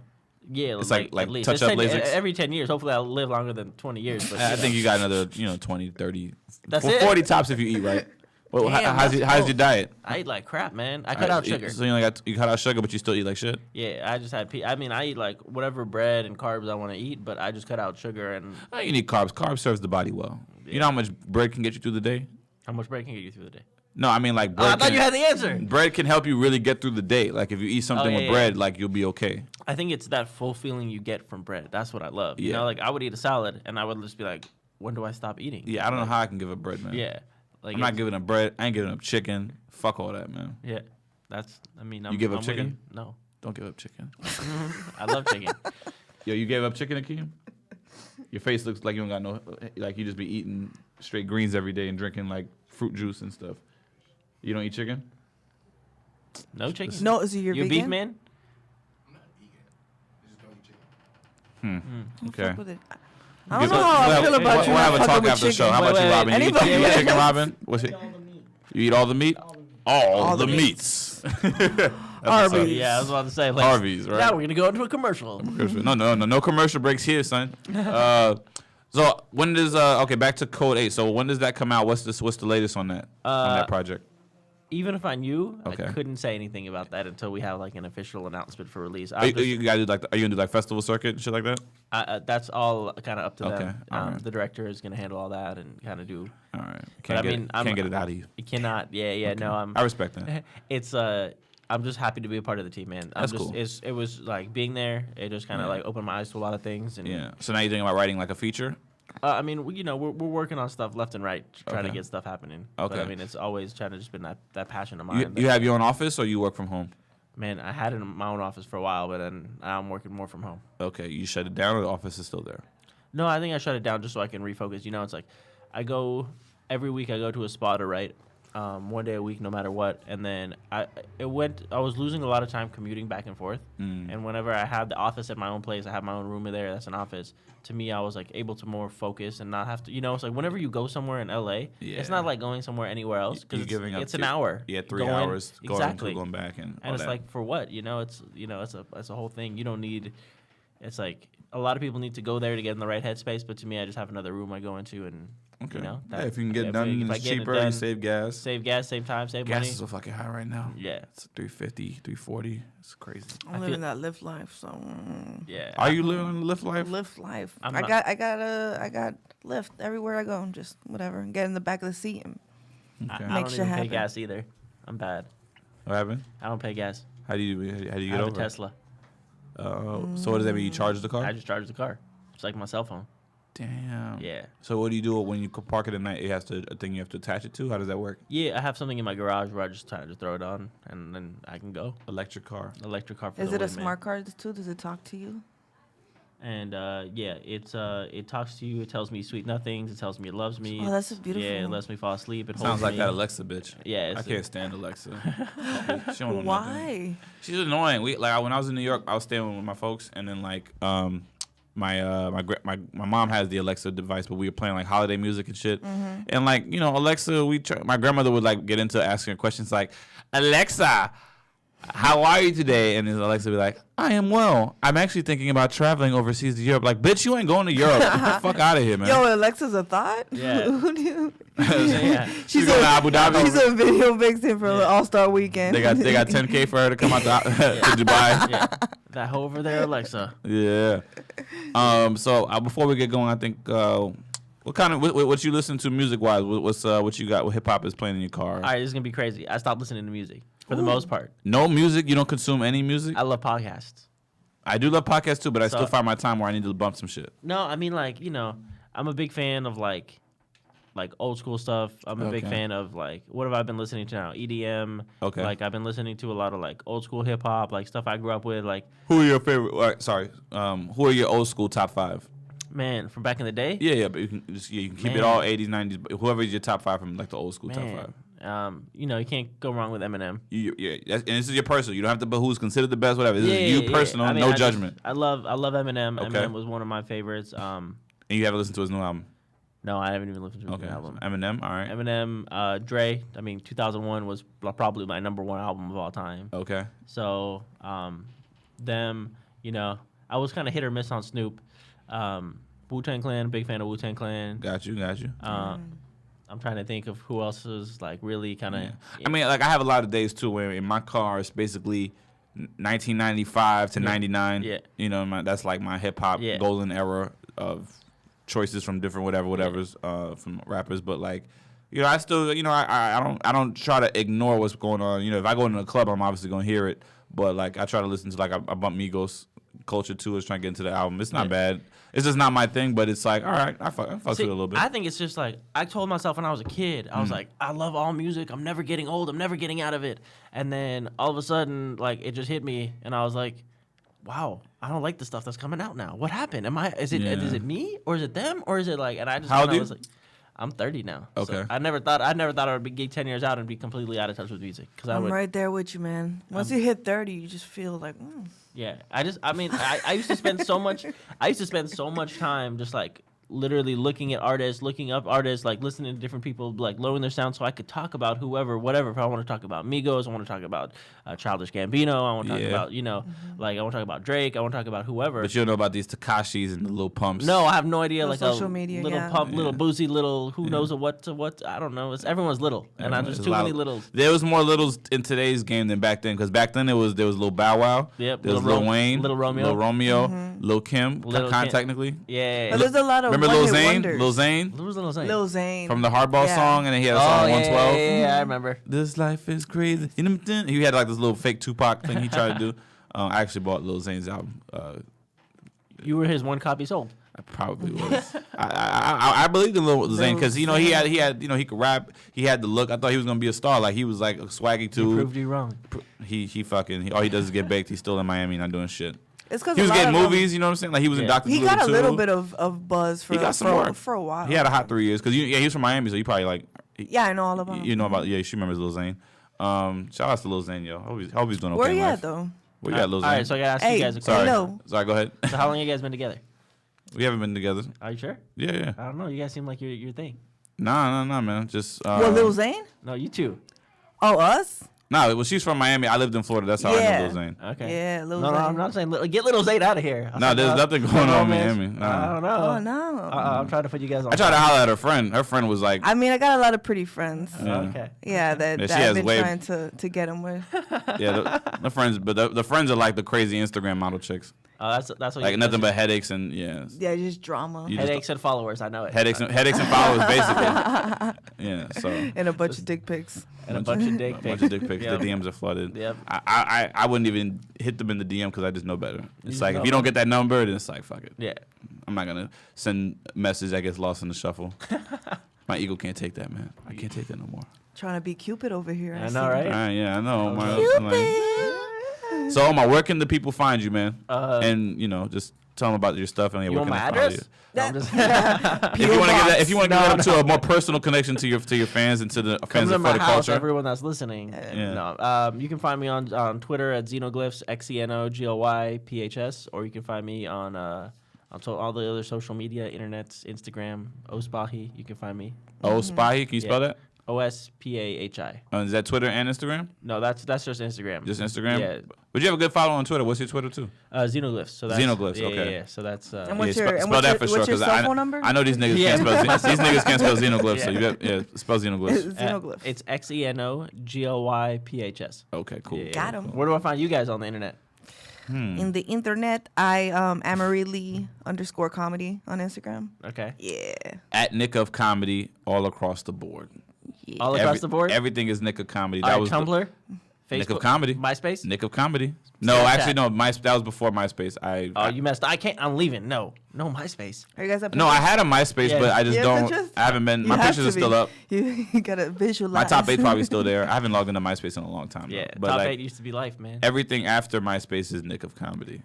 yeah. it's like at least. touch-up It's 10 LASIKs? every 10 years. Hopefully, I'll live longer than 20 years. But I think you got another, 20, 30, That's 40 it? tops if you eat right. Well, Damn, how's that's your close. diet? I eat like crap, man. I cut out sugar. So you cut out sugar, but you still eat like shit. Yeah, I just had. I mean, I eat like whatever bread and carbs I want to eat, but I just cut out sugar and Oh, you need carbs. Carbs serves the body well. You know how much bread can get you through the day? how much bread can get you through the day. No, I mean like Oh, bread. I thought you had the answer. Bread can help you really get through the day. Like if you eat something yeah, with yeah. bread, like you'll be okay. I think it's that full feeling you get from bread. That's what I love. You Yeah. know, like I would eat a salad and I would just be like, when do I stop eating? Yeah, I don't know how I can give up bread, man. Yeah, like I'm not it's- giving up bread. I ain't giving up chicken. Fuck all that, man. Yeah, that's. I mean, I'm, You give up I'm with chicken? you. No, Don't give up chicken. I love chicken. Yo, you gave up chicken, Akeem? Your face looks like you don't got no, like you just be eating straight greens every day and drinking like fruit juice and stuff. You don't eat chicken? No chicken. No, is your You a vegan? beef man? I'm not vegan. I just don't eat chicken. Okay. Fuck with it. I don't know how I feel about you. We'll have a not talk fucking with after the show. chicken. How about Wait, you, wait, Robin? You eat anybody- you eat chicken, Robin? What's it? All the meat. You eat all the meat? All the meat. All the the meats. Arby's. Yeah, I was about to say like, Harvey's, right? Now we're gonna go into a commercial. No commercial breaks here, son. So when does okay, back to Code 8. So when does that come out? What's the latest on that project? Even if I knew, Okay. I couldn't say anything about that until we have like an official announcement for release. Are you gotta do like are you gonna do like festival circuit and shit like that? That's all kind of up to Okay, them. alright. The director is gonna handle all that and kind of do. All right. But I mean, Can't get it out of you. You cannot. Yeah. No, I respect that. It's I'm just happy to be a part of the team, man. That's cool. It was like being there. It just kind of Yeah. like opened my eyes to a lot of things. And Yeah. So now you're thinking about writing like a feature? I mean, we're working on stuff left and right, trying to Okay. get stuff happening. Okay. But I mean, it's always trying to just been that passion of mine. You have your own office or you work from home? Man, I had it in my own office for a while, but then now I'm working more from home. Okay. You shut it down or the office is still there? No, I think I shut it down just so I can refocus. You know, it's like every week I go to a spot to write, one day a week, no matter what. And then I was losing a lot of time commuting back and forth. And whenever I had the office at my own place, I have my own room there. That's an office. To me, I was like able to more focus and not have to. You know, it's like whenever you go somewhere in LA, Yeah. it's not like going somewhere anywhere else You're because giving up it's an 2 hour. Yeah, 3 going- hours going exactly. to going back and all And it's that. like for what? You know, it's a whole thing. You don't need. It's like a lot of people need to go there to get in the right headspace, but to me, I just have another room I go into, and Okay. you know, Yeah, if you can get it if done, if I it's get it cheaper, done, you save gas. save gas, save time, save Gas money. is so fucking high right now. Yeah, It's 350, 340. It's crazy. I'm I living feel- that lift life, so yeah. Are you living on the Lyft life? lift life. I'm I not- got lift everywhere I go. Just whatever. Get in the back of the seat and I Okay. don't Make even shit pay happen. gas either. I'm bad. What happened? I don't pay gas. How do you I get have a over it? Tesla. So what does that mean? You charge the car? I just charge the car. It's like my cell phone. Damn. Yeah. So what do you do when you park it at night? It has a thing you have to attach it to. How does that work? Yeah, I have something in my garage where I just kind of just throw it on and then I can go. Electric car. Electric car for is the it a win, man. smart card too? Does it talk to you? And yeah, it talks to you. It tells me sweet nothings. It tells me it loves me. Oh, that's beautiful. Yeah, it lets me fall asleep. It Sounds holds like me. that Alexa bitch. Yeah, I it's can't stand Alexa. She don't know nothing. Why? She's annoying. When I was in New York, I was staying with my folks, and then like my mom has the Alexa device, but we were playing like holiday music and shit. And like Alexa, my grandmother would like get into asking her questions like, Alexa, how are you today? And then Alexa be like, I am well. I'm actually thinking about traveling overseas to Europe. Like, bitch, you ain't going to Europe. Get the fuck out of here, man. Yo, Alexa's a thought? Yeah. Who knew? Yeah. She's going to Abu Dhabi. She's a video vixen for All-Star Weekend. They got $10K for her to come out to Dubai. Yeah. That hoe over there, Alexa. Yeah. So before we get going, I think what you listen to music wise? What you got? What hip hop is playing in your car? All right, this is gonna be crazy. I stopped listening to music for the most part. No music. You don't consume any music. I love podcasts. I do love podcasts too, but I So- still find my time where I need to bump some shit. No, I mean like I'm a big fan of like old school stuff. I'm a big Okay. fan of like what have I been listening to now? EDM. Okay. Like I've been listening to a lot of like old school hip hop, like stuff I grew up with. Like Who are your favorite? Who are your old school top 5? man, from back in the day. Yeah, but you can keep it Man. all 80s, 90s. But whoever is your top 5 from like the old school top 5. Man, you can't go wrong with Eminem. And this is your personal. You don't have to. But who's considered the best? Whatever. This is you personal. I mean, no I just- judgment. I love Eminem. Okay. Eminem was one of my favorites. And you haven't listened to his new album. No, I haven't even listened to his Okay. new album. Eminem. All right. Eminem, Dre. I mean, 2001 was probably my number 1 album of all time. Okay. So, them, I was kind of hit or miss on Snoop. Wu-Tang Clan, big fan of Wu-Tang Clan. Got you. I'm trying to think of who else is like really kind of. Yeah. I mean, like I have a lot of days too where in my car it's basically 1995 to 99. Yeah. You know, that's like my hip hop Yeah. golden era of choices from different whatever's from rappers. But like, I still, I don't try to ignore what's going on. If I go into a club, I'm obviously gonna hear it. But like, I try to listen to I bump Migos culture too. I was trying to get into the album. It's not bad. It's just not my thing, but it's like, all right, I fuck with it a little bit. I think it's just like I told myself when I was a kid, I was like, I love all music. I'm never getting old. I'm never getting out of it. And then all of a sudden, like it just hit me, and I was like, wow, I don't like the stuff that's coming out now. What happened? Is it me or is it them or is it like? And I just How old are you? was like, I'm 30 now. So Okay. I never thought I would be 10 years out and be completely out of touch with music because I I'm would. right there with you, man. Once you hit 30, you just feel like, Yeah, I used to spend so much. I used to spend so much time just like literally looking at artists, looking up artists, like listening to different people, like lowering their sound so I could talk about whoever, whatever. If I want to talk about Migos, I want to talk about Childish Gambino, I want to talk about like I want to talk about Drake, I want to talk about whoever. But you don't know about these Takashis and the Lil Pumps. No, I have no idea. No Like social a media, little yeah. pump, little boozy, little who knows what. I don't know. Everyone's little, and I just There's too a lot many of- littles. There was more littles in today's game than back then, because back then there was Lil Bow Wow. Yep, There was Lil Lil Wayne, Lil Romeo. Lil Kim, Lil Kim. technically. Yeah. but there's a lot of Remember Lil one-hit Zane? wonders. Lil Zane Who was Lil Zane? Lil Zane. from the Hardball Yeah. song, and then he had a song 112. Yeah, I remember. This life is crazy. He had like this little fake Tupac thing he tried to do. I actually bought Lil Zane's album. You were his one copy sold. I probably was. I believed in Lil Zane because he could rap. He had the look. I thought he was gonna be a star. Like he was like a swaggy He too. proved you wrong. All he does is get baked. He's still in Miami, not doing shit. It's because He was getting movies. You know what I'm saying? Like he was in Yeah. Dr. He Dolittle got a little too. bit of buzz for He got some work. for a while. He had a hot 3 years because he was from Miami, so you probably like. Yeah, I know all about him. You know about she remembers Lil Zane. Shout out to Lil Zane, yo. Hope he's doing okay. Where in you life. at though? Where you at, Lil Zane? All right, so I gotta ask Hey, you guys a Sorry, question. Hello. go ahead. So how long you guys been together? We haven't been together. Are you sure? Yeah. I don't know. You guys seem like your thing. Nah, man. Just Well, Lil Zane? No, you two. Oh, us? nah. Well, she's from Miami. I lived in Florida. That's how I Yeah. know Lil Zane. Okay. Yeah, Lil No, Zane. I'm not saying get Little Zane out of here. No, there's nothing going on in Miami. I Nah. don't know. Oh no. I'm trying to put you guys on. I tried to holler at her friend. Her friend was like, I mean, I got a lot of pretty friends. Yeah. Okay. Yeah, that Yeah, she I've has been way- trying to get him with. yeah, the friends, but the friends are like the crazy Instagram model chicks. Oh, that's what Like you, nothing but headaches and yeah, Yeah, just drama You just- headaches and followers. I know it. headaches and followers basically. Yeah, so and a bunch of dick pics. And a bunch of dick a bunch pics. of dick pics. Yep. The DMs are flooded. Yep. I wouldn't even hit them in the DM because I just know better. It's just like know if you don't get that number, then it's like fuck it. Yeah. I'm not gonna send a message that gets lost in the shuffle. My ego can't take that, man. I can't take that no more. Trying to be Cupid over here. I see. know, right? Yeah, I know. Omar. Cupid. So Omar, where can the people find you, man? Uh, And just tell them about your stuff and You where want can my they follow address? you? No, I'm just If you want to get that, if you want to get up to a more personal connection to your fans and to the come fans to of my the house, culture. everyone that's listening. Yeah. No, you can find me on Twitter at Xenoglyphs, XENOGLYPHS, or you can find me on all the other social media, internets, Instagram, Ospahi. You can find me. Oh, Spahi, can you spell that? Ospahi. Is that Twitter and Instagram? No, that's just Instagram. Just Instagram? Yeah. But you have a good follow on Twitter. What's your Twitter too? Xenoglyphs. So that's Xenoglyphs, yeah, okay. Yeah. So that's And what's Yeah, your spell that for sure, what's your 'cause cell phone number? I know these niggas Yeah. can't spell these niggas can't spell xenoglyphs. So you got, spell xenoglyphs. Xenoglyphs. It's Xenoglyphs. Okay, cool. Yeah. Got 'em. Where do I find you guys on the internet? In the internet, I Amarie Lee _comedy on Instagram. Okay. Yeah. At Nick of Comedy all across the board. All across the board. Everything is Nick of Comedy. All That right, was Tumblr, Facebook, Nick of Comedy. MySpace. Nick of Comedy. No, Snapchat. actually no. That was before MySpace. Oh, you messed. I can't. I'm leaving. No MySpace. Are you guys up? No, I had a MySpace, Yeah. but I just Yeah, don't. pictures? I haven't been. You My have pictures to are still be. up. You gotta visualize. My top 8 probably still there. I haven't logged into MySpace in a long time. Yeah. though. But Top like 8 used to be life, man. everything after MySpace is Nick of Comedy.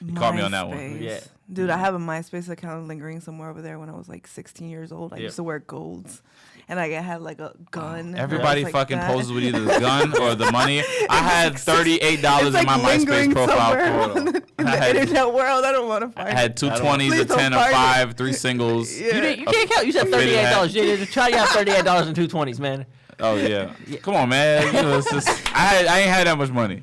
You caught me on that one. MySpace. Yeah. Dude, I have a MySpace account lingering somewhere over there when I was like 16 years old. I Yeah. used to wear golds. And like, I had like a gun. Everybody like fucking that. poses with either the gun or the money. I had $38 It's in my like MySpace lingering profile somewhere photo. in the I had- internet world. I don't want to find I had it. two 20s, Please a don't 10, a find it. 5, 3 singles. Yeah. You can't count. You said $38. You try you have $38 and 220s, man. Oh yeah. Come on, man. You know, it's just, I ain't had that much money.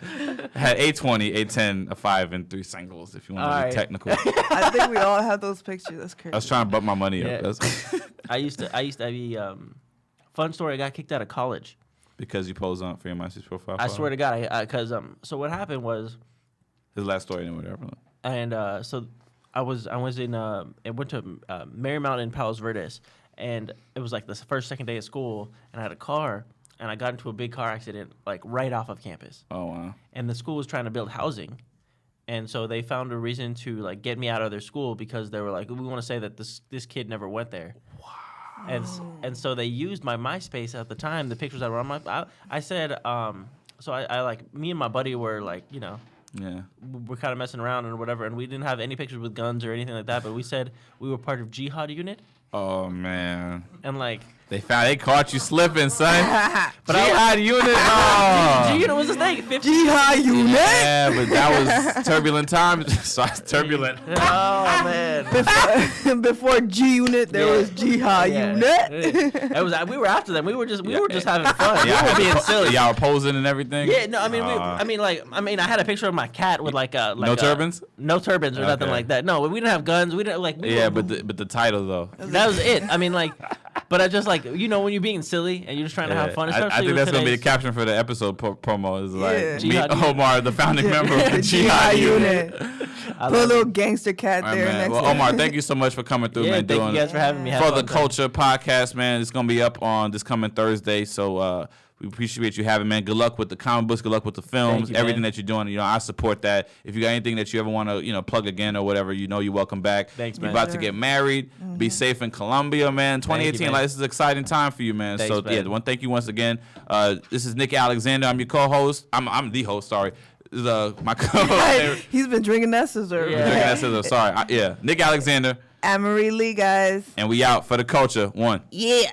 I had 820, 810, a 5, and 3 singles. If you want to All be right. technical, I think we all have those pictures. That's crazy. I was trying to bump my money Yeah. up. That's I used to be fun story. I got kicked out of college. because you posed on for your MySpace profile. I photo? swear to God, because so what happened was, His last story and whatever. and so I was in I went to Marymount in Palos Verdes, and it was like the first second day of school, and I had a car, and I got into a big car accident like right off of campus, Oh wow. and the school was trying to build housing. And so they found a reason to like get me out of their school because they were like, we want to say that this kid never went there. Wow. And so they used my MySpace at the time. The pictures that were on I said, so I like me and my buddy were like, you know, Yeah. we're kind of messing around and whatever, and we didn't have any pictures with guns or anything like that. But we said we were part of Jihad Unit, Oh man. and like They caught you slipping, son. But Jihad unit. Oh. G Unit was the thing. 50. Jihad unit. Yeah, but that was turbulent times. So it's turbulent. Oh man. Before G unit, there was Jihad unit. It was. We were after them. We were just having fun. Yeah, We were being silly. Y'all were posing and everything. Yeah, no, I mean, I had a picture of my cat with like no turbans? no turbans or nothing Okay. like that. No, we didn't have guns. We didn't like. Yeah, but the title though. that was it. I mean, like, but I just like when you're being silly and you're just trying to have fun. I Especially think with that's gonna be the today's- caption for the episode promo. Is like Yeah. meet Jihad unit. Omar, the founding member of the Jihad Jihad unit. unit. I Put a love little gangster cat All right, there man. next Well, to it. Omar, thank you so much for coming through, Yeah, man. thank Doing you guys for having me. Have for fun, the man. Culture podcast, man. It's gonna be up on this coming Thursday. So we appreciate you having, man. Good luck with the comic books. Good luck with the films. you, Everything man. that you're doing. You know, I support that. If you got anything that you ever want to, plug again or whatever, you're welcome back. Thanks, You're man. about to get married. Be safe in Colombia, man. 2018, man. like this is an exciting time for you, man. Thanks, So man. thank you once again. This is Nick Alexander. I'm your co-host. I'm the host. Sorry. This is my co-host. He's been drinking that scissor. Yeah. Drinking that scissor. Sorry. Nick Alexander. Amarie Lee, guys. And we out for the culture. One. Yeah.